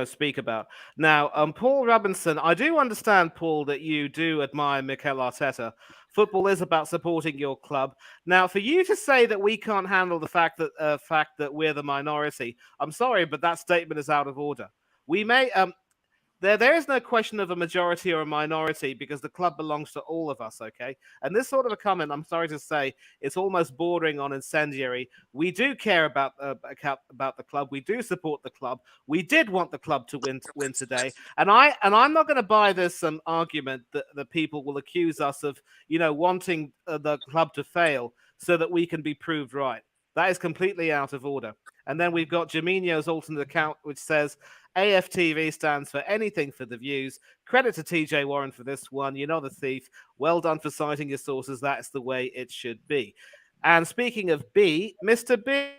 speak about. Now, Paul Robinson, I do understand, Paul, that you do admire Mikel Arteta. Football is about supporting your club. Now, for you to say that we can't handle the fact that we're the minority, I'm sorry, but that statement is out of order. We may there is no question of a majority or a minority because the club belongs to all of us, okay? And this sort of a comment, I'm sorry to say, it's almost bordering on incendiary. We do care about the club. We do support the club. We did want the club to win today. And I'm not going to buy this argument that people will accuse us of, wanting the club to fail so that we can be proved right. That is completely out of order. And then we've got Jaminho's alternate account, which says AFTV stands for anything for the views. Credit to TJ Warren for this one. You're not a thief. Well done for citing your sources. That's the way it should be. And speaking of B, Mr. B,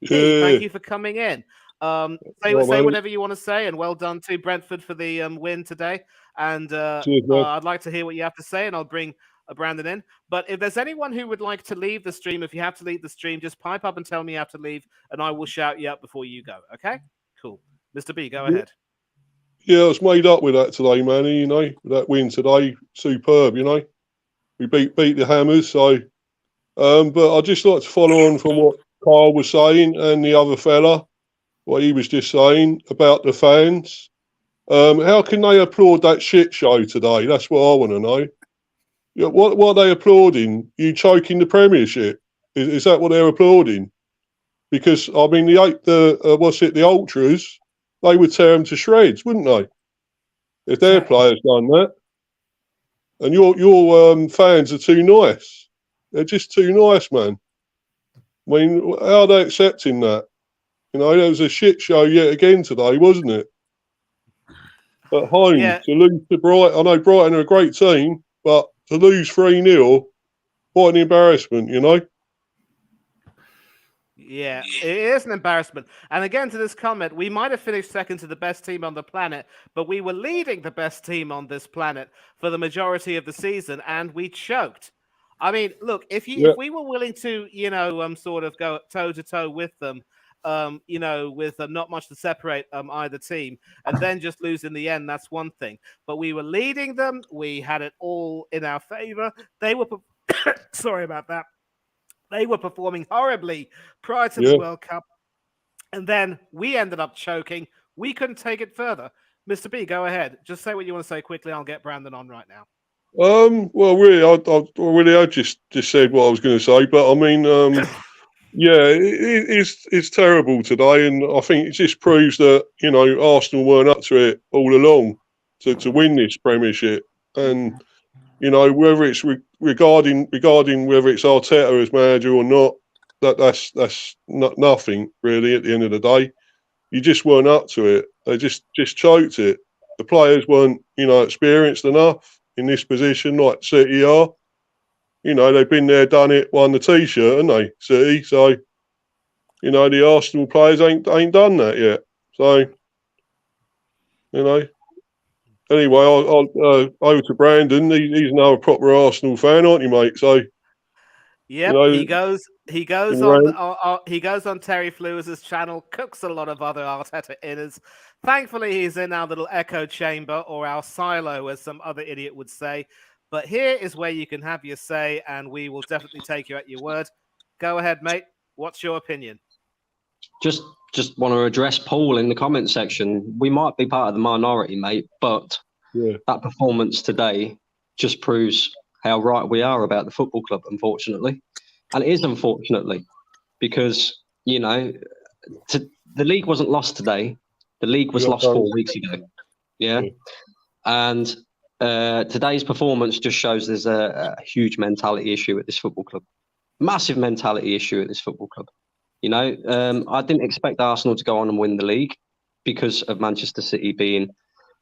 thank you for coming in. Say whatever you want to say, and well done to Brentford for the win today. And I'd like to hear what you have to say, and I'll bring Brandon in. But if there's anyone who would like to leave the stream, if you have to leave the stream, just pipe up and tell me you have to leave, and I will shout you out before you go. Okay? Cool. Mr. B, go ahead. Yeah, I was made up with that today, Manny. That win today, superb. We beat the Hammers. So, but I'd just like to follow on from what Kyle was saying and the other fella, what he was just saying about the fans. How can they applaud that shit show today? That's what I want to know. Yeah, what are they applauding? You choking the Premiership? Is that what they're applauding? Because I mean, the ultras, they would tear them to shreds, wouldn't they? If their players done that. And your fans are too nice. They're just too nice, man. I mean, how are they accepting that? There was a shit show yet again today, wasn't it? At home, to lose to Brighton. I know Brighton are a great team, but to lose 3-0, quite an embarrassment, Yeah, it is an embarrassment. And again, to this comment, we might have finished second to the best team on the planet, but we were leading the best team on this planet for the majority of the season, and we choked. I mean, look, if we were willing to, sort of go toe to toe with them, with not much to separate either team, and then just lose in the end, that's one thing. But we were leading them. We had it all in our favor. They were, sorry about that. They were performing horribly prior to the World Cup, and then we ended up choking. We couldn't take it further. Mr. B, go ahead. Just say what you want to say quickly. I'll get Brandon on right now. Well, really, I just said what I was going to say, but I mean, Yeah, it's terrible today, and I think it just proves that Arsenal weren't up to it all along to win this Premiership, and whether it's regarding whether it's Arteta as manager or not, that's not nothing really. At the end of the day, you just weren't up to it. They just choked it. The players weren't experienced enough in this position, like City are. They've been there, done it, won the T-shirt, haven't they, City? So, the Arsenal players ain't done that yet. So, anyway, I'll over to Brandon. He's now a proper Arsenal fan, aren't you, mate? So, yep, he goes on Terry Flewis's channel, cooks a lot of other Arteta inners. Thankfully, he's in our little echo chamber, or our silo, as some other idiot would say. But here is where you can have your say, and we will definitely take you at your word. Go ahead, mate. What's your opinion? Just want to address Paul in the comment section. We might be part of the minority, mate, but that performance today just proves how right we are about the football club, unfortunately. And it is unfortunately, because, the league wasn't lost today. The league was lost 4 weeks ago. Yeah. And today's performance just shows there's a huge mentality issue at this football club. Massive mentality issue at this football club. I didn't expect Arsenal to go on and win the league because of Manchester City being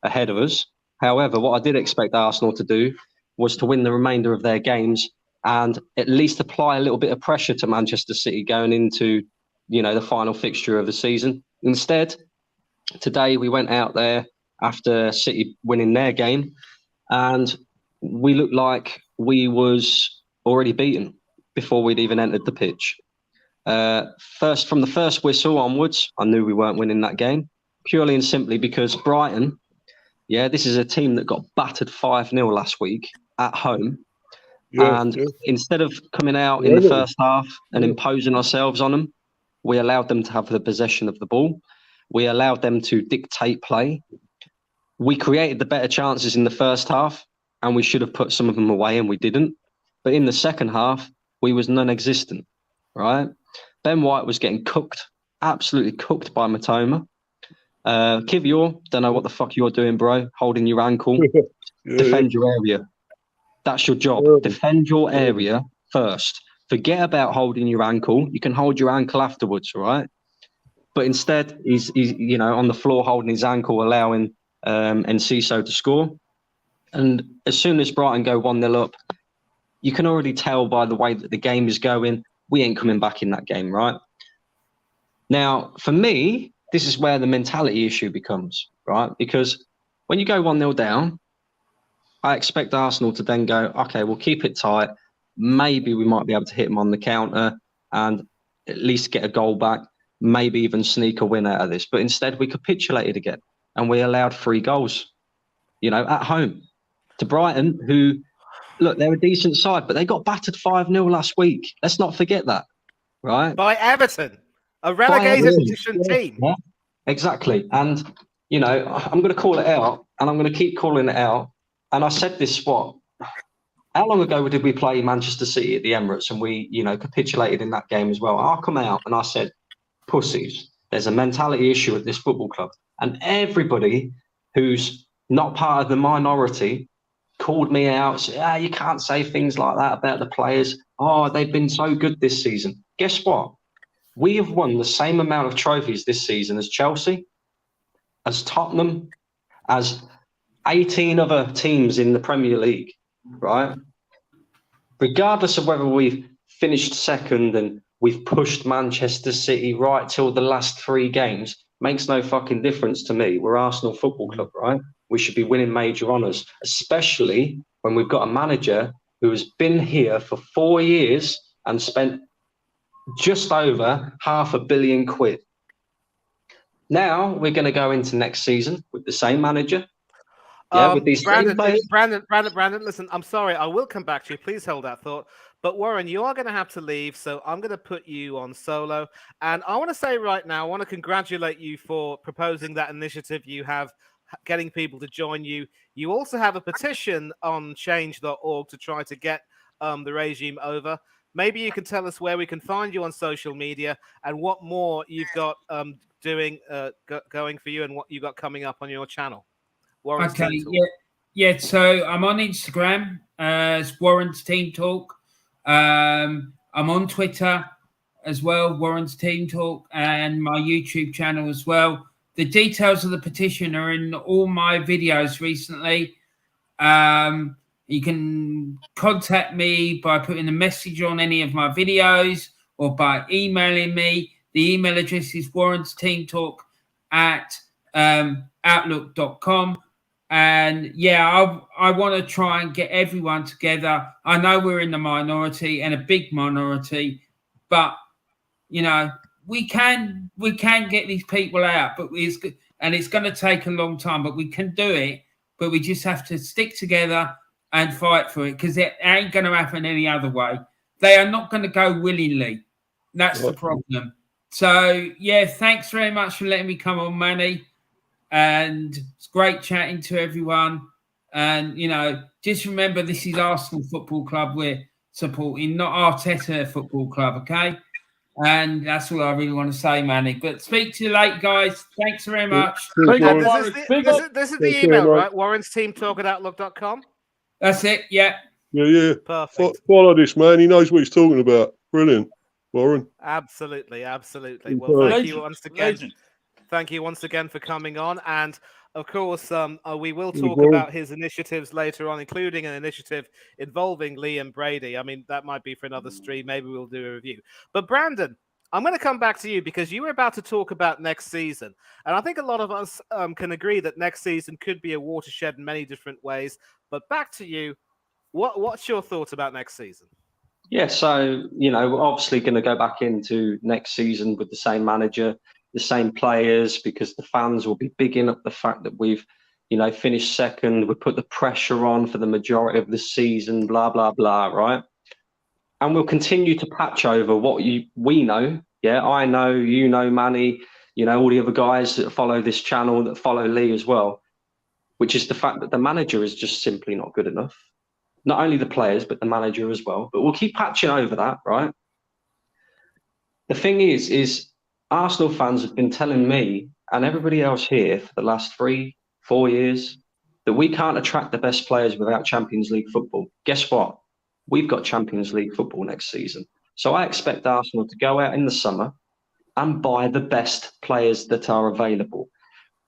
ahead of us. However, what I did expect Arsenal to do was to win the remainder of their games and at least apply a little bit of pressure to Manchester City going into, the final fixture of the season. Instead, today we went out there after City winning their game, and we looked like we was already beaten before we'd even entered the pitch. From the first whistle onwards, I knew we weren't winning that game, purely and simply because Brighton, this is a team that got battered 5-0 last week at home. Instead of coming out in the first half and imposing ourselves on them, we allowed them to have the possession of the ball. We allowed them to dictate play. We created the better chances in the first half, and we should have put some of them away, and we didn't. But in the second half, we was non-existent, right? Ben White was getting cooked, absolutely cooked by Matoma. Kivior, don't know what the fuck you're doing, bro. Holding your ankle. Defend your area. That's your job. Defend your area first. Forget about holding your ankle. You can hold your ankle afterwards, right? But instead, he's on the floor holding his ankle, allowing Enciso to score. And as soon as Brighton go 1-0 up, you can already tell by the way that the game is going, we ain't coming back in that game, right? Now, for me, this is where the mentality issue becomes, right? Because when you go 1-0 down, I expect Arsenal to then go, okay, we'll keep it tight. Maybe we might be able to hit them on the counter and at least get a goal back, maybe even sneak a win out of this. But instead, we capitulated again and we allowed 3 goals, at home to Brighton, who, look, they're a decent side, but they got battered 5-0 last week. Let's not forget that, right? By Everton, a relegated position team. Yeah, exactly. And, I'm going to call it out, and I'm going to keep calling it out. And I said this, how long ago did we play Manchester City at the Emirates and we, capitulated in that game as well? I'll come out and I said, pussies, there's a mentality issue at this football club. And everybody who's not part of the minority called me out, said, you can't say things like that about the players. Oh, they've been so good this season. Guess what? We have won the same amount of trophies this season as Chelsea, as Tottenham, as 18 other teams in the Premier League, right? Regardless of whether we've finished second and we've pushed Manchester City right till the last 3 games, makes no fucking difference to me. We're Arsenal Football Club, right? We should be winning major honours, especially when we've got a manager who has been here for 4 years and spent just over £500 million. Now we're going to go into next season with the same manager. Yeah, with these Brandon, listen, I'm sorry. I will come back to you. Please hold that thought. But Warren, you are going to have to leave, so I'm going to put you on solo. And I want to say right now, I want to congratulate you for proposing that initiative you have, getting people to join you. You also have a petition on change.org to try to get the regime over. Maybe you can tell us where we can find you on social media and what more you've got going for you and what you got coming up on your channel. Warren's Team Talk. Yeah. So I'm on Instagram as Warren's Team Talk. I'm on Twitter as well, Warren's Team Talk, and my YouTube channel as well. The details of the petition are in all my videos recently. You can contact me by putting a message on any of my videos or by emailing me. The email address is warrensteamtalk@outlook.com. And yeah, I want to try and get everyone together. I know we're in the minority and a big minority, but you know, we can get these people out, but it's going to take a long time, but we can do it. But we just have to stick together and fight for it, because it ain't going to happen any other way. They are not going to go willingly. That's the problem. So yeah, thanks very much for letting me come on, Manny. And it's great chatting to everyone. And, you know, just remember, this is Arsenal Football Club we're supporting, not Arteta Football Club, okay? And that's all I really want to say, Manny. But speak to you later, guys. Thanks very much. This is the email, right? warrensteamtalk@outlook.com. That's it, yeah. Yeah. Perfect. Follow this, man. He knows what he's talking about. Brilliant, Warren. Absolutely. Well, thank you once again. Legend. Thank you once again for coming on. And of course, we will talk about his initiatives later on, including an initiative involving Liam Brady. I mean, that might be for another stream. Maybe we'll do a review. But Brandon, I'm going to come back to you because you were about to talk about next season. And I think a lot of us can agree that next season could be a watershed in many different ways. But back to you. What's your thoughts about next season? Yeah, so, you know, we're obviously going to go back into next season with the same manager, the same players, because the fans will be bigging up the fact that we've, you know, finished second. We put the pressure on for the majority of the season, blah, blah, blah, right? And we'll continue to patch over what we know. Yeah, I know, you know, Manny, you know, all the other guys that follow this channel, that follow Lee as well, which is the fact that the manager is just simply not good enough. Not only the players, but the manager as well. But we'll keep patching over that, right? The thing is Arsenal fans have been telling me and everybody else here for the last 3-4 years that we can't attract the best players without Champions League football. Guess what? We've got Champions League football next season. So I expect Arsenal to go out in the summer and buy the best players that are available.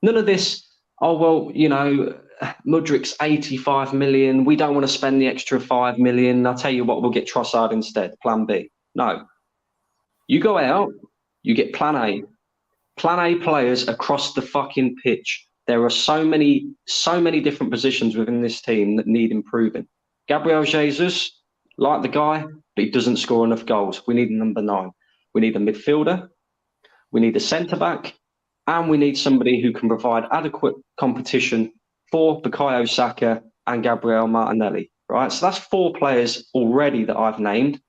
None of this, oh, well, you know, Mudrik's 85 million. We don't want to spend the extra 5 million. I'll tell you what, we'll get Trossard instead. Plan B. No. You go out, you get plan A. Plan A players across the fucking pitch. There are so many different positions within this team that need improving. Gabriel Jesus, like the guy, but he doesn't score enough goals. We need a number 9. We need a midfielder. We need a centre-back. And we need somebody who can provide adequate competition for Bukayo Saka and Gabriel Martinelli, right? So that's 4 players already that I've named.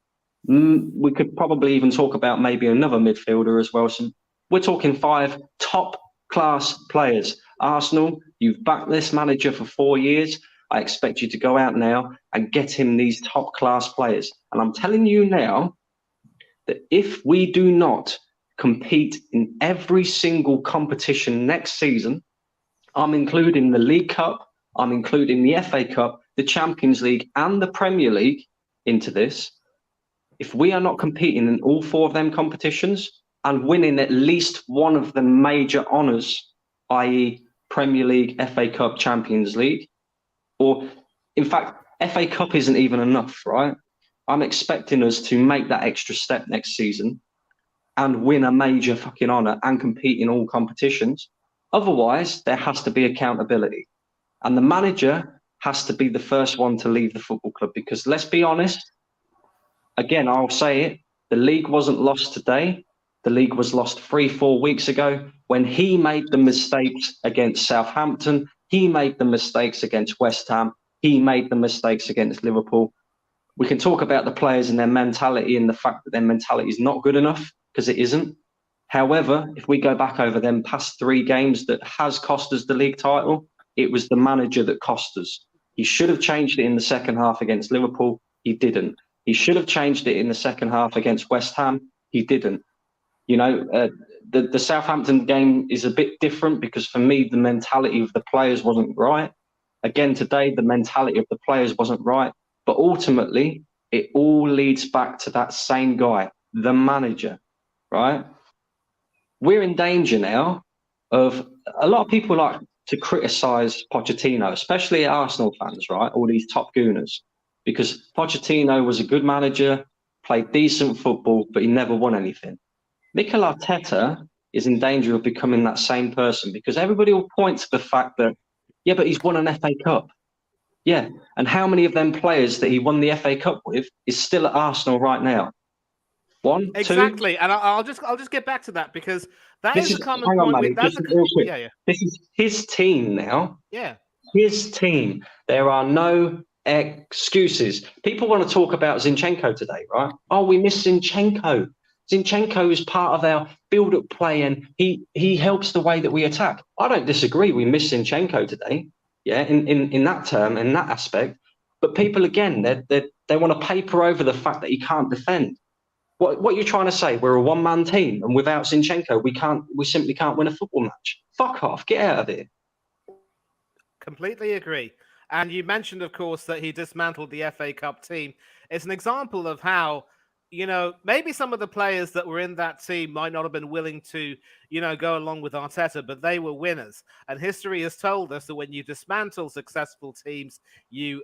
We could probably even talk about maybe another midfielder as well. So we're talking 5 top-class players. Arsenal, you've backed this manager for 4 years. I expect you to go out now and get him these top-class players. And I'm telling you now that if we do not compete in every single competition next season, I'm including the League Cup, I'm including the FA Cup, the Champions League and the Premier League into this. If we are not competing in all 4 of them competitions and winning at least one of the major honours, i.e. Premier League, FA Cup, Champions League, or in fact, FA Cup isn't even enough, right? I'm expecting us to make that extra step next season and win a major fucking honour and compete in all competitions. Otherwise, there has to be accountability. And the manager has to be the first one to leave the football club because let's be honest, again, I'll say it, the league wasn't lost today. The league was lost 3-4 weeks ago when he made the mistakes against Southampton. He made the mistakes against West Ham. He made the mistakes against Liverpool. We can talk about the players and their mentality and the fact that their mentality is not good enough because it isn't. However, if we go back over them past 3 games that has cost us the league title, it was the manager that cost us. He should have changed it in the second half against Liverpool. He didn't. He should have changed it in the second half against West Ham. He didn't. You know, the Southampton game is a bit different because for me, the mentality of the players wasn't right. Again, today, the mentality of the players wasn't right. But ultimately, it all leads back to that same guy, the manager, right? We're in danger now of a lot of people like to criticise Pochettino, especially Arsenal fans, right? All these top gooners, because Pochettino was a good manager, played decent football, but he never won anything. Mikel Arteta is in danger of becoming that same person because everybody will point to the fact that, yeah, but he's won an FA Cup. Yeah, and how many of them players that he won the FA Cup with is still at Arsenal right now? One, exactly, two. and I'll just get back to that because that is a common hang on, point. Manny, That's just real quick. yeah. This is his team now. Yeah. His team. There are no excuses. People want to talk about Zinchenko today, right? Oh, we miss Zinchenko. Zinchenko is part of our build-up play, and he helps the way that we attack. I don't disagree. We miss Zinchenko today, yeah, in that term, in that aspect. But people again, they want to paper over the fact that he can't defend. What you're trying to say? We're a one-man team, and without Zinchenko, we simply can't win a football match. Fuck off! Get out of here. Completely agree. And you mentioned, of course, that he dismantled the FA Cup team. It's an example of how, you know, maybe some of the players that were in that team might not have been willing to, you know, go along with Arteta, but they were winners. And history has told us that when you dismantle successful teams, you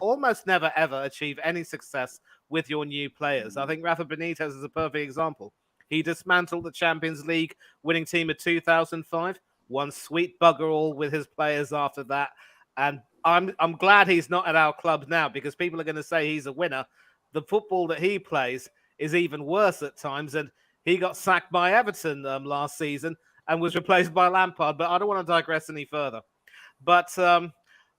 almost never, ever achieve any success with your new players. I think Rafa Benitez is a perfect example. He dismantled the Champions League winning team of 2005, won sweet bugger all with his players after that. And I'm glad he's not at our club now because people are going to say he's a winner. The football that he plays is even worse at times, and he got sacked by Everton last season and was replaced by Lampard. But I don't want to digress any further. But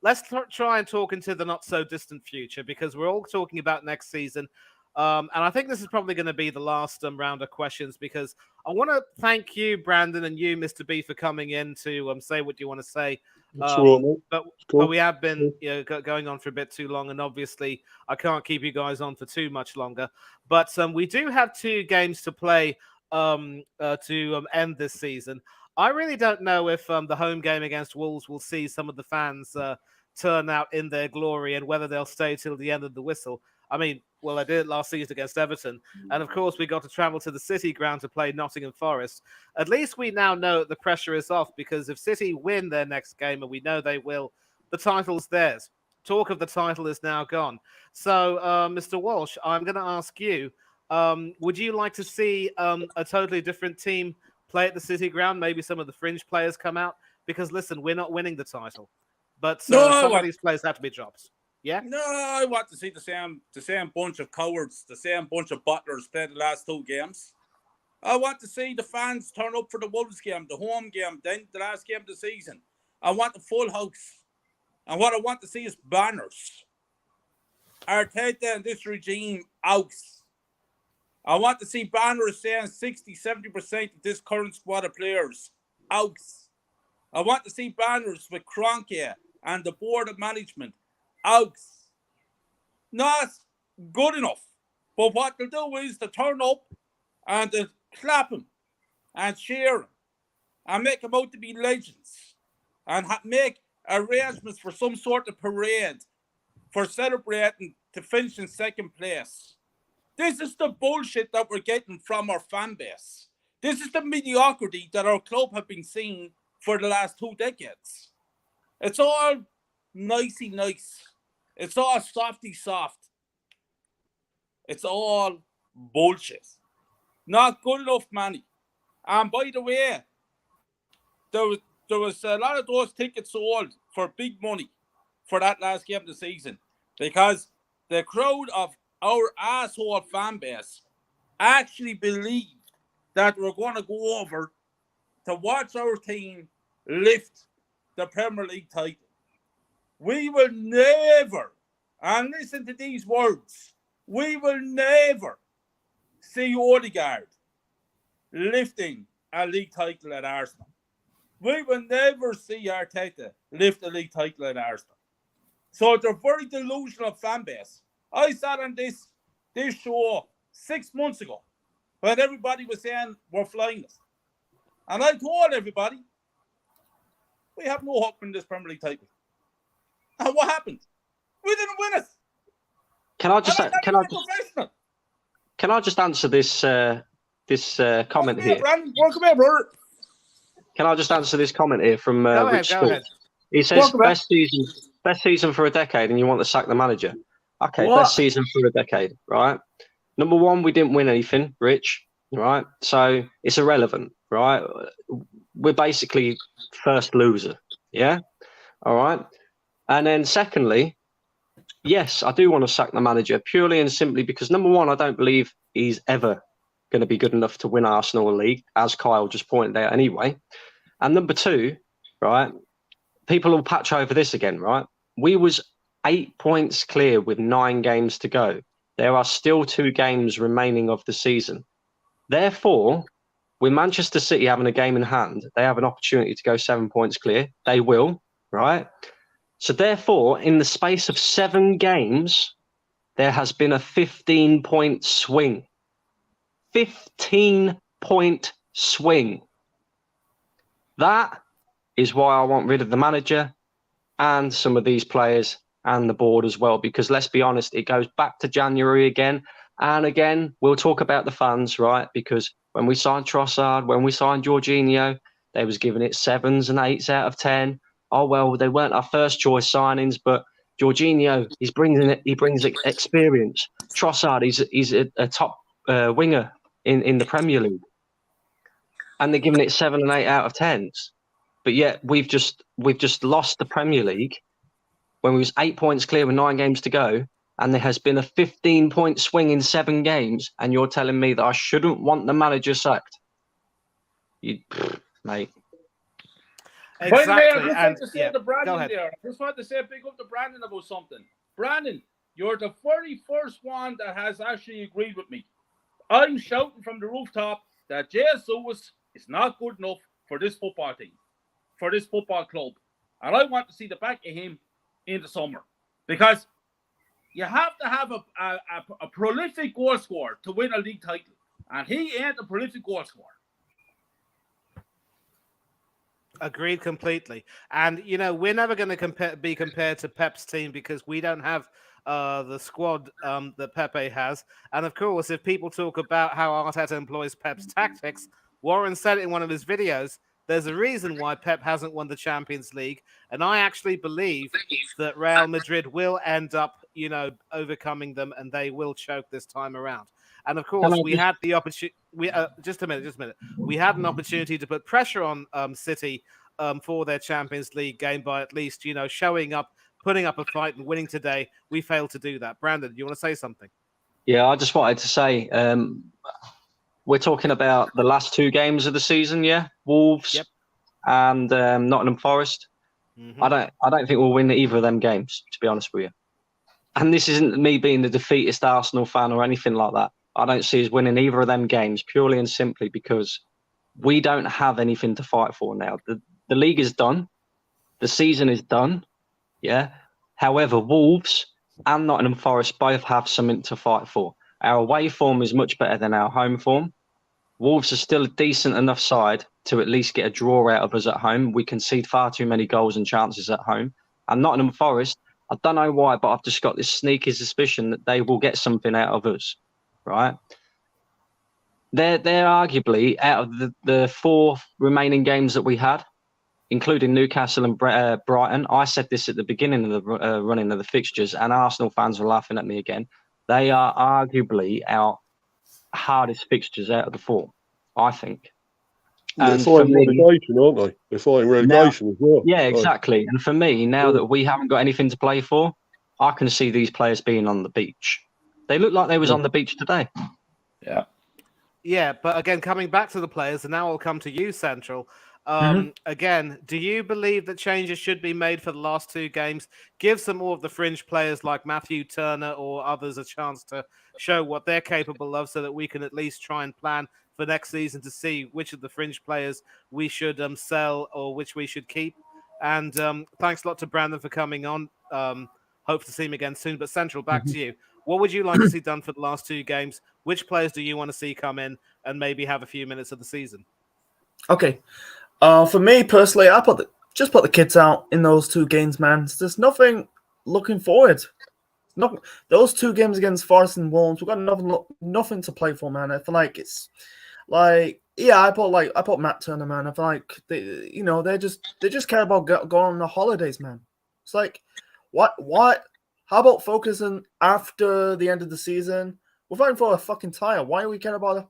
let's try and talk into the not so distant future because we're all talking about next season. And I think this is probably going to be the last round of questions because I want to thank you, Brandon, and you, Mr. B, for coming in to say what you want to say. But we have been going on for a bit too long, and obviously I can't keep you guys on for too much longer. But we do have 2 games to play to end this season. I really don't know if the home game against Wolves will see some of the fans turn out in their glory and whether they'll stay till the end of the whistle. I mean, well, I did it last season against Everton. And, of course, we got to travel to the City ground to play Nottingham Forest. At least we now know that the pressure is off because if City win their next game, and we know they will, the title's theirs. Talk of the title is now gone. So, Mr. Walsh, I'm going to ask you, would you like to see a totally different team play at the City ground? Maybe some of the fringe players come out? Because, listen, we're not winning the title. But some of these players have to be dropped. Yeah? No, I want to see the same bunch of cowards, the same bunch of butlers play the last 2 games. I want to see the fans turn up for the Wolves game, the home game, then the last game of the season. I want the full house. And what I want to see is banners. Arteta and this regime out. I want to see banners saying 60-70% of this current squad of players out. I want to see banners with Kroenke and the board of management out. Not good enough. But what they'll do is to turn up and to clap him and cheer him and make them out to be legends and make arrangements for some sort of parade for celebrating to finish in second place. This is the bullshit that we're getting from our fan base. This is the mediocrity that our club have been seeing for the last 2 decades. It's all nicey nice. It's all softy soft. It's all bullshit. Not good enough money. And by the way, there was a lot of those tickets sold for big money for that last game of the season because the crowd of our asshole fan base actually believed that we're going to go over to watch our team lift the Premier League title. We will never, and listen to these words, we will never see Odegaard lifting a league title at Arsenal. We will never see Arteta lift a league title at Arsenal. So it's a very delusional fan base. I sat on this show 6 months ago when everybody was saying we're flying us. And I told everybody, we have no hope in this Premier League title. And what happened? We didn't win it. Can I just answer this comment here? Brandon, welcome here, brother. Can I just answer this comment here from Rich Go School? ahead. He says best season for a decade, and you want to sack the manager. Okay, What? best season for a decade, right? Number one, we didn't win anything, Rich, right? So it's irrelevant, right? We're basically first loser, yeah? All right. And then secondly, yes, I do want to sack the manager purely and simply because number one, I don't believe he's ever going to be good enough to win Arsenal a league, as Kyle just pointed out anyway. And number two, right, people will patch over this again, right? We was 8 points clear with 9 games to go. There are still 2 games remaining of the season. Therefore, with Manchester City having a game in hand, they have an opportunity to go 7 points clear. They will, right? So therefore, in the space of 7 games, there has been a 15-point swing. 15-point swing. That is why I want rid of the manager and some of these players and the board as well, because let's be honest, it goes back to January again. And again, we'll talk about the fans, right? Because when we signed Trossard, when we signed Jorginho, they was giving it 7s and 8s out of 10. Oh, well, they weren't our first choice signings, but Jorginho, he brings experience. Trossard, he's a top winger in the Premier League. And they're giving it 7 and 8 out of 10s. But yet we've just lost the Premier League when we was 8 points clear with 9 games to go, and there has been a 15-point swing in 7 games, and you're telling me that I shouldn't want the manager sacked? Mate. Exactly. I just want to say to go Brandon ahead. there. I just want to say big up to Brandon about something. Brandon, you're the very first one that has actually agreed with me. I'm shouting from the rooftop that Jesus is not good enough for this football team, for this football club. And I want to see the back of him in the summer. Because you have to have a prolific goal scorer to win a league title. And he ain't a prolific goal scorer. Agreed completely. And, you know, we're never going to be compared to Pep's team because we don't have the squad that Pepe has. And, of course, if people talk about how Arteta employs Pep's tactics, Warren said it in one of his videos, there's a reason why Pep hasn't won the Champions League. And I actually believe that Real Madrid will end up, you know, overcoming them and they will choke this time around. And, of course, we had the opportunity. Just a minute. We had an opportunity to put pressure on City for their Champions League game by at least, you know, showing up, putting up a fight and winning today. We failed to do that. Brandon, do you want to say something? Yeah, I just wanted to say we're talking about the last 2 games of the season, yeah? Wolves and Nottingham Forest. Mm-hmm. I don't think we'll win either of them games, to be honest with you. And this isn't me being the defeatist Arsenal fan or anything like that. I don't see us winning either of them games purely and simply because we don't have anything to fight for now. The league is done. The season is done. Yeah. However, Wolves and Nottingham Forest both have something to fight for. Our away form is much better than our home form. Wolves are still a decent enough side to at least get a draw out of us at home. We concede far too many goals and chances at home. And Nottingham Forest, I don't know why, but I've just got this sneaky suspicion that they will get something out of us, right? They're arguably, out of the 4 remaining games that we had, including Newcastle and Brighton. I said this at the beginning of the running of the fixtures, and Arsenal fans were laughing at me again. They are arguably our hardest fixtures out of the 4, I think. They're fighting relegation, aren't they? They're fighting relegation as well. Yeah, exactly. And for me, now that we haven't got anything to play for, I can see these players being on the beach. They look like they was on the beach today. Yeah. Yeah, but again, coming back to the players, and now I'll come to you, Central. Again, do you believe that changes should be made for the last 2 games? Give some more of the fringe players like Matthew Turner or others a chance to show what they're capable of so that we can at least try and plan for next season to see which of the fringe players we should sell or which we should keep. And thanks a lot to Brandon for coming on. Hope to see him again soon. But Central, back to you. What would you like to see done for the last 2 games? Which players do you want to see come in and maybe have a few minutes of the season? Okay. For me personally, just put the kids out in those 2 games, man. There's nothing looking forward. Those 2 games against Forest and Wolves, we've got nothing to play for, man. I feel like it's like, yeah, I put Matt Turner, man. I feel like they just care about going on the holidays, man. It's like, what? How about focusing after the end of the season? We're fighting for a fucking title. Why are we care about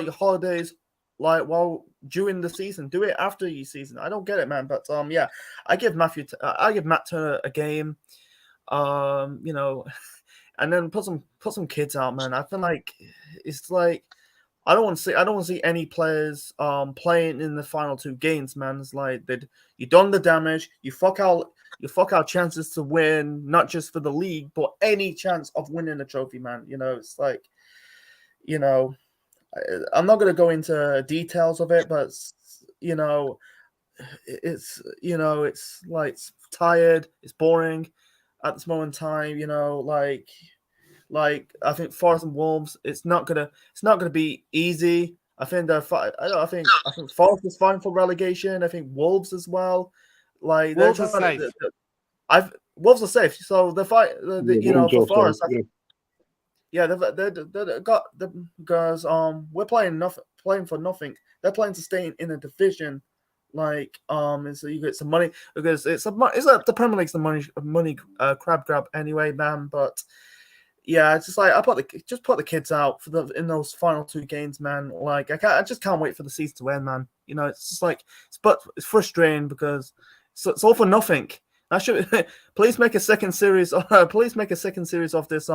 your holidays? Like, while during the season, do it after your season. I don't get it, man. But yeah, I give Matt Turner a game, and then put some kids out, man. I feel like it's like I don't want to see any players playing in the final 2 games, man. It's like you done the damage. You fuck our chances to win, not just for the league, but any chance of winning a trophy, man. It's like, I'm not going to go into details of it, but it's like it's tired, it's boring at this moment in time. Like I think Forest and Wolves, it's not gonna be easy. I think I think Forest is fine for relegation. I think Wolves as well. Like Wolves are safe. Wolves are safe. So the fight, for Forest. They've got the guys. We're playing for nothing. They're playing to stay in a division. Like and so you get some money because the Premier League's the money crab grab anyway, man. But yeah, it's just like just put the kids out in those final 2 games, man. Like I just can't wait for the season to end, man. It's just like it's frustrating because it's all for nothing. I should please make a second series. Please make a second series of this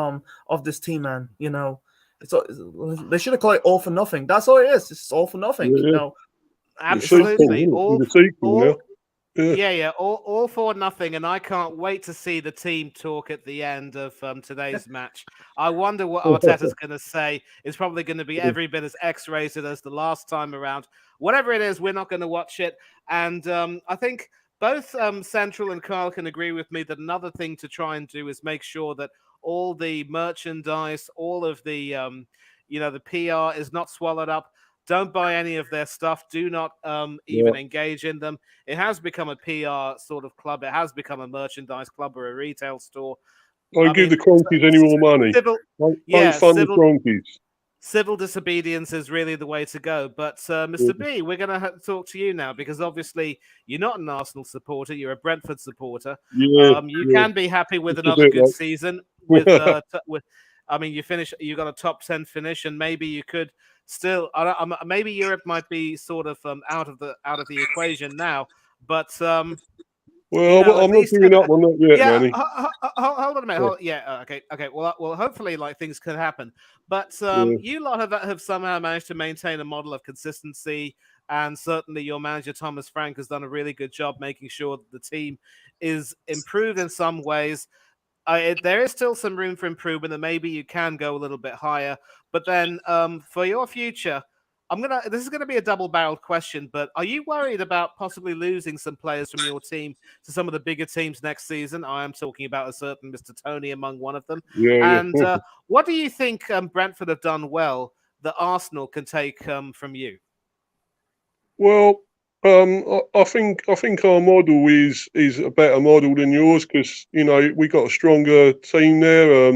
team, man. They should have called it all for nothing. That's all it is. It's all for nothing. Yeah. Absolutely. All for nothing. And I can't wait to see the team talk at the end of today's match. I wonder what Arteta's going to say. It's probably going to be every bit as X-rated as the last time around. Whatever it is, we're not going to watch it. And I think both Central and Carl can agree with me that another thing to try and do is make sure that all the merchandise, all of the, the PR is not swallowed up. Don't buy any of their stuff. Do not even engage in them. It has become a PR sort of club. It has become a merchandise club or a retail store. Don't give the Cronkies any more money. Don't fund the Cronkies. Civil disobedience is really the way to go. But Mr. B, we're going to talk to you now because obviously you're not an Arsenal supporter. You're a Brentford supporter. You can be happy with another good season. You got a top 10 finish, and maybe you could still. Maybe Europe might be sort of out of the equation now. But I'm not giving up on that yet, Manny. Hold on a minute. Okay. Well, hopefully, things can happen. But you lot have somehow managed to maintain a model of consistency, and certainly your manager Thomas Frank has done a really good job making sure that the team is improved in some ways. There is still some room for improvement, and maybe you can go a little bit higher. But then, for your future, this is gonna be a double-barreled question, but are you worried about possibly losing some players from your team to some of the bigger teams next season? I am talking about a certain Mr. Tony among one of them. What do you think Brentford have done well that Arsenal can take from you? Well, I think our model is a better model than yours because we got a stronger team there.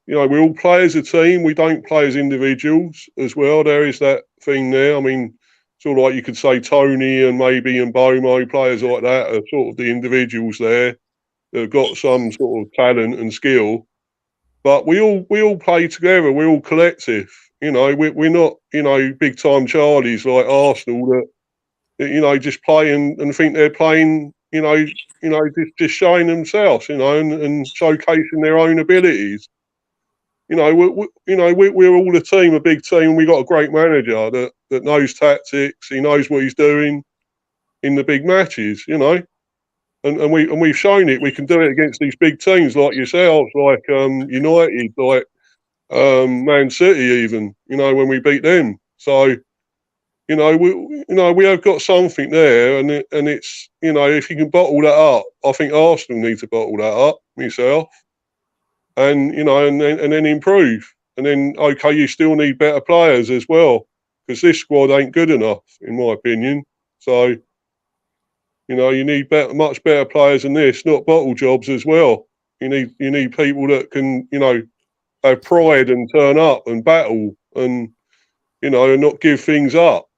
We all play as a team. We don't play as individuals as well. There is that thing there. I mean, sort of like you could say Tony and maybe Mbomo, players like that are sort of the individuals there that have got some sort of talent and skill. But we all play together. We're all collective. We're not big time Charlies like Arsenal that just play and think they're playing. Just showing themselves. And showcasing their own abilities. We're all a team, a big team. We got a great manager that knows tactics. He knows what he's doing in the big matches. And we've shown it. We can do it against these big teams like yourselves, like United, like Man City, even. When we beat them. So we have got something there, and it's if you can bottle that up, I think Arsenal need to bottle that up myself. and then improve. And then, okay, you still need better players as well, because this squad ain't good enough, in my opinion. So, you need much better players than this, not bottle jobs as well. You need people that can, have pride and turn up and battle and, and not give things up.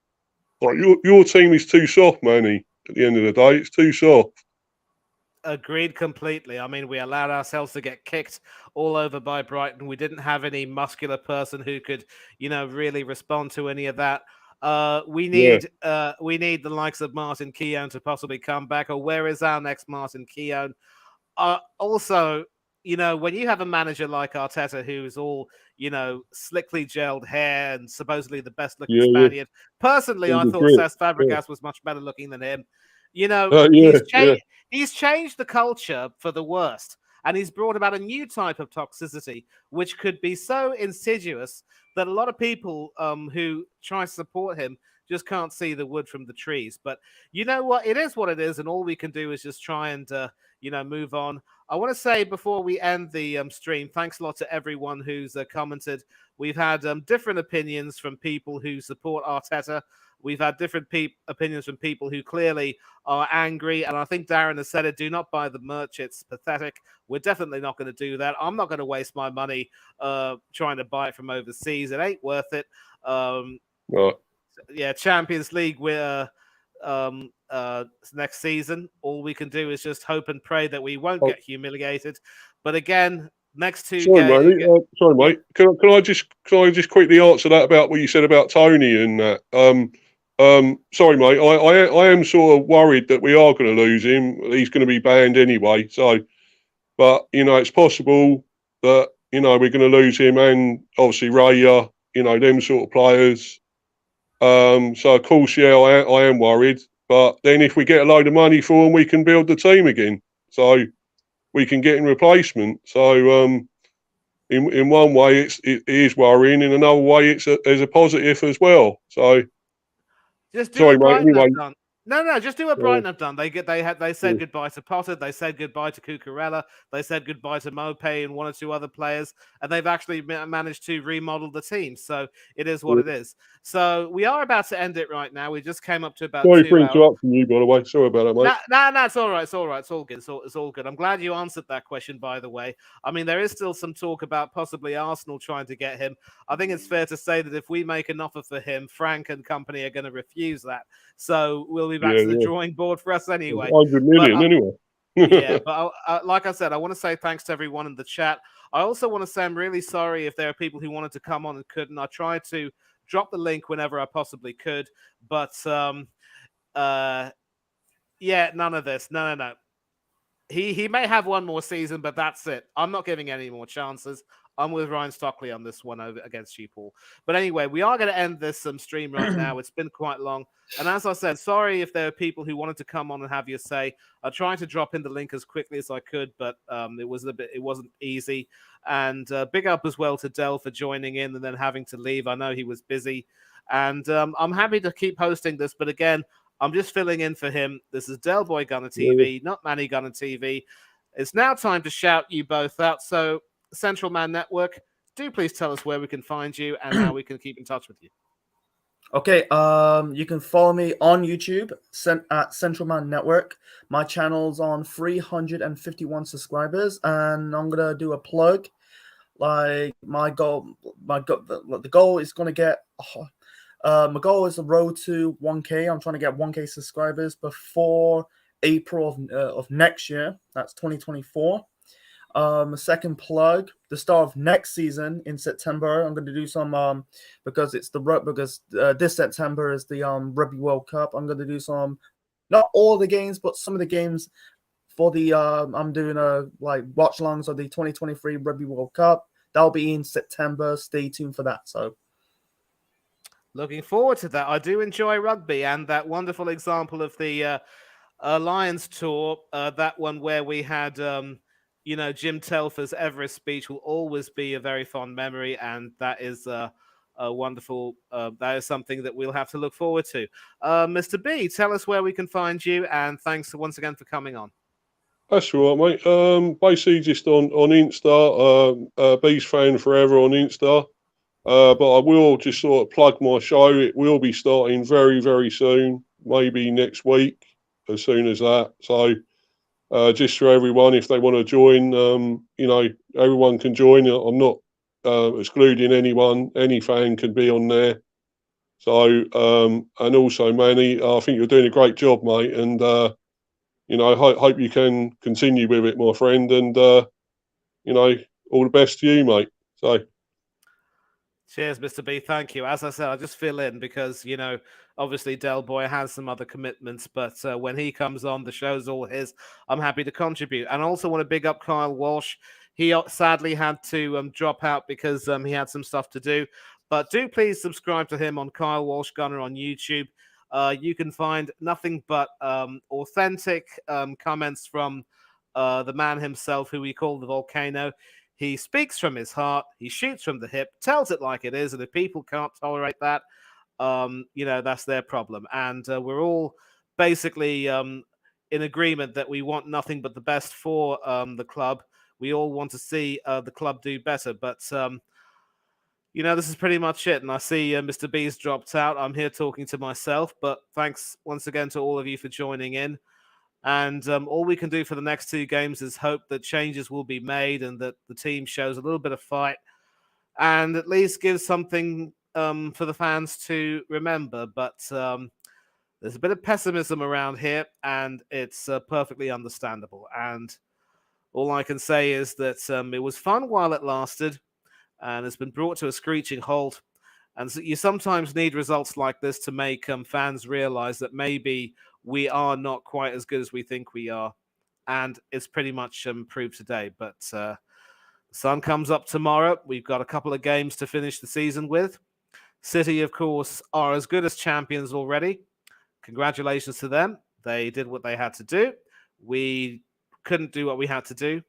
Like your team is too soft, Manny. At the end of the day, it's too soft. Agreed completely. I mean, we allowed ourselves to get kicked all over by Brighton. We didn't have any muscular person who could, really respond to any of that. We need the likes of Martin Keown to possibly come back. Or where is our next Martin Keown? Also, when you have a manager like Arteta who is all, slickly gelled hair and supposedly the best looking Spaniard. Personally, I thought Cesc Fabregas was much better looking than him. He's changed the culture for the worst, and he's brought about a new type of toxicity, which could be so insidious that a lot of people who try to support him just can't see the wood from the trees. But you know what? It is what it is, and all we can do is just try and move on. I want to say before we end the stream, thanks a lot to everyone who's commented. We've had different opinions from people who support Arteta. We've had different opinions from people who clearly are angry. And I think Darren has said it, do not buy the merch. It's pathetic. We're definitely not going to do that. I'm not going to waste my money trying to buy it from overseas. It ain't worth it. Yeah, Champions League, we're next season. All we can do is just hope and pray that we won't get humiliated. But again, next two games. Sorry, mate. Can I just quickly answer that about what you said about Tony and that? Sorry, mate. I am sort of worried that we are going to lose him. He's going to be banned anyway. So, but it's possible that we're going to lose him, and obviously Raya, them sort of players. So of course, I am worried. But then if we get a load of money for him, we can build the team again. So we can get in replacement. So in one way, it is worrying. In another way, there's a positive as well. So just do it right. Anyway. No, just do what Brighton have done. They said goodbye to Potter, they said goodbye to Cucurella, they said goodbye to Mopé and one or two other players, and they've actually managed to remodel the team. So it is what it is. So we are about to end it right now. We just came up to about 2 hours. Sorry for interrupting you, by the way. Sorry about that, mate. No, it's all right. It's all right. It's all good. It's all good. I'm glad you answered that question, by the way. I mean, there is still some talk about possibly Arsenal trying to get him. I think it's fair to say that if we make an offer for him, Frank and company are going to refuse that. So we'll be back to the drawing board for us anyway. 100 million anyway. Yeah, but like I said, I want to say thanks to everyone in the chat. I also want to say I'm really sorry if there are people who wanted to come on and couldn't. I tried to drop the link whenever I possibly could, but none of this. No. He may have one more season, but that's it. I'm not giving any more chances. I'm with Ryan Stockley on this one over against you, Paul. But anyway, we are going to end this stream right now. It's been quite long. And as I said, sorry if there are people who wanted to come on and have your say. I tried to drop in the link as quickly as I could, but it wasn't easy. And big up as well to Del for joining in and then having to leave. I know he was busy. And I'm happy to keep hosting this. But again, I'm just filling in for him. This is Del Boy Gunner TV, not Manny Gunner TV. It's now time to shout you both out. So, Central Man Network, do please tell us where we can find you and how we can keep in touch with you. Okay, you can follow me on YouTube at Central Man Network. My channel's on 351 subscribers, and I'm gonna do a plug. Like the goal is gonna get. My goal is the road to 1K. I'm trying to get 1K subscribers before April of next year. That's 2024. Second plug, the start of next season in September. I'm going to do some because this September is the Rugby World Cup. I'm going to do some, not all the games, but some of the games for the. I'm doing watch alongs of the 2023 Rugby World Cup. That'll be in September. Stay tuned for that. So. Looking forward to that. I do enjoy rugby, and that wonderful example of the Lions tour, that one where we had, Jim Telfer's Everest speech will always be a very fond memory, and that is a wonderful, that is something that we'll have to look forward to. Mr. B, tell us where we can find you, and thanks once again for coming on. That's all right, mate. Basically, just on Insta, Beast Fan Forever on Insta. But I will just sort of plug my show. It will be starting very, very soon, maybe next week, as soon as that. So just for everyone, if they want to join, everyone can join. I'm not excluding anyone. Any fan can be on there. So, and also, Manny, I think you're doing a great job, mate. And, hope you can continue with it, my friend. And, all the best to you, mate. So. Cheers, Mr. B. Thank you. As I said, I just fill in because, obviously Del Boy has some other commitments, but when he comes on, the show's all his. I'm happy to contribute. And I also want to big up Kyle Walsh. He sadly had to drop out because he had some stuff to do. But do please subscribe to him on Kyle Walsh Gunner on YouTube. You can find nothing but authentic comments from the man himself, who we call the Volcano. He speaks from his heart. He shoots from the hip, tells it like it is. And if people can't tolerate that, that's their problem. And we're all basically in agreement that we want nothing but the best for the club. We all want to see the club do better. But, this is pretty much it. And I see Mr. B's dropped out. I'm here talking to myself. But thanks once again to all of you for joining in. And all we can do for the next 2 games is hope that changes will be made and that the team shows a little bit of fight and at least gives something for the fans to remember. But there's a bit of pessimism around here, and it's perfectly understandable. And all I can say is that it was fun while it lasted, and it's been brought to a screeching halt. And so you sometimes need results like this to make fans realize that maybe we are not quite as good as we think we are. And it's pretty much proved today. But the sun comes up tomorrow. We've got a couple of games to finish the season with. City, of course, are as good as champions already. Congratulations to them. They did what they had to do. We couldn't do what we had to do.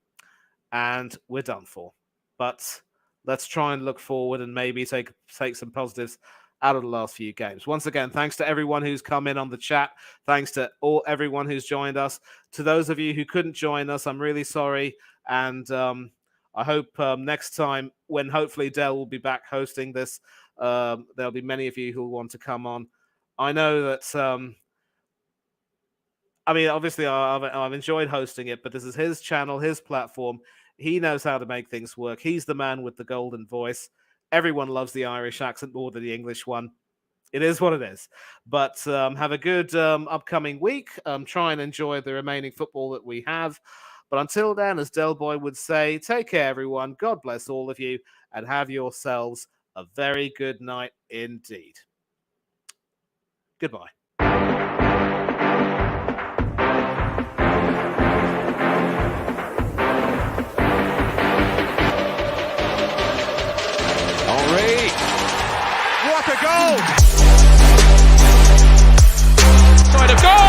And we're done for. But let's try and look forward and maybe take some positives out of the last few games. Once again, thanks to everyone who's come in on the chat. Thanks to everyone who's joined us. To those of you who couldn't join us, I'm really sorry. And I hope next time, when hopefully Del will be back hosting this, there'll be many of you who will want to come on. I know that, obviously I've enjoyed hosting it, but this is his channel, his platform. He knows how to make things work. He's the man with the golden voice. Everyone loves the Irish accent more than the English one. It is what it is. But have a good upcoming week. Try and enjoy the remaining football that we have. But until then, as Del Boy would say, take care, everyone. God bless all of you, and have yourselves a very good night indeed. Goodbye. Henry. What a goal! Side of goal!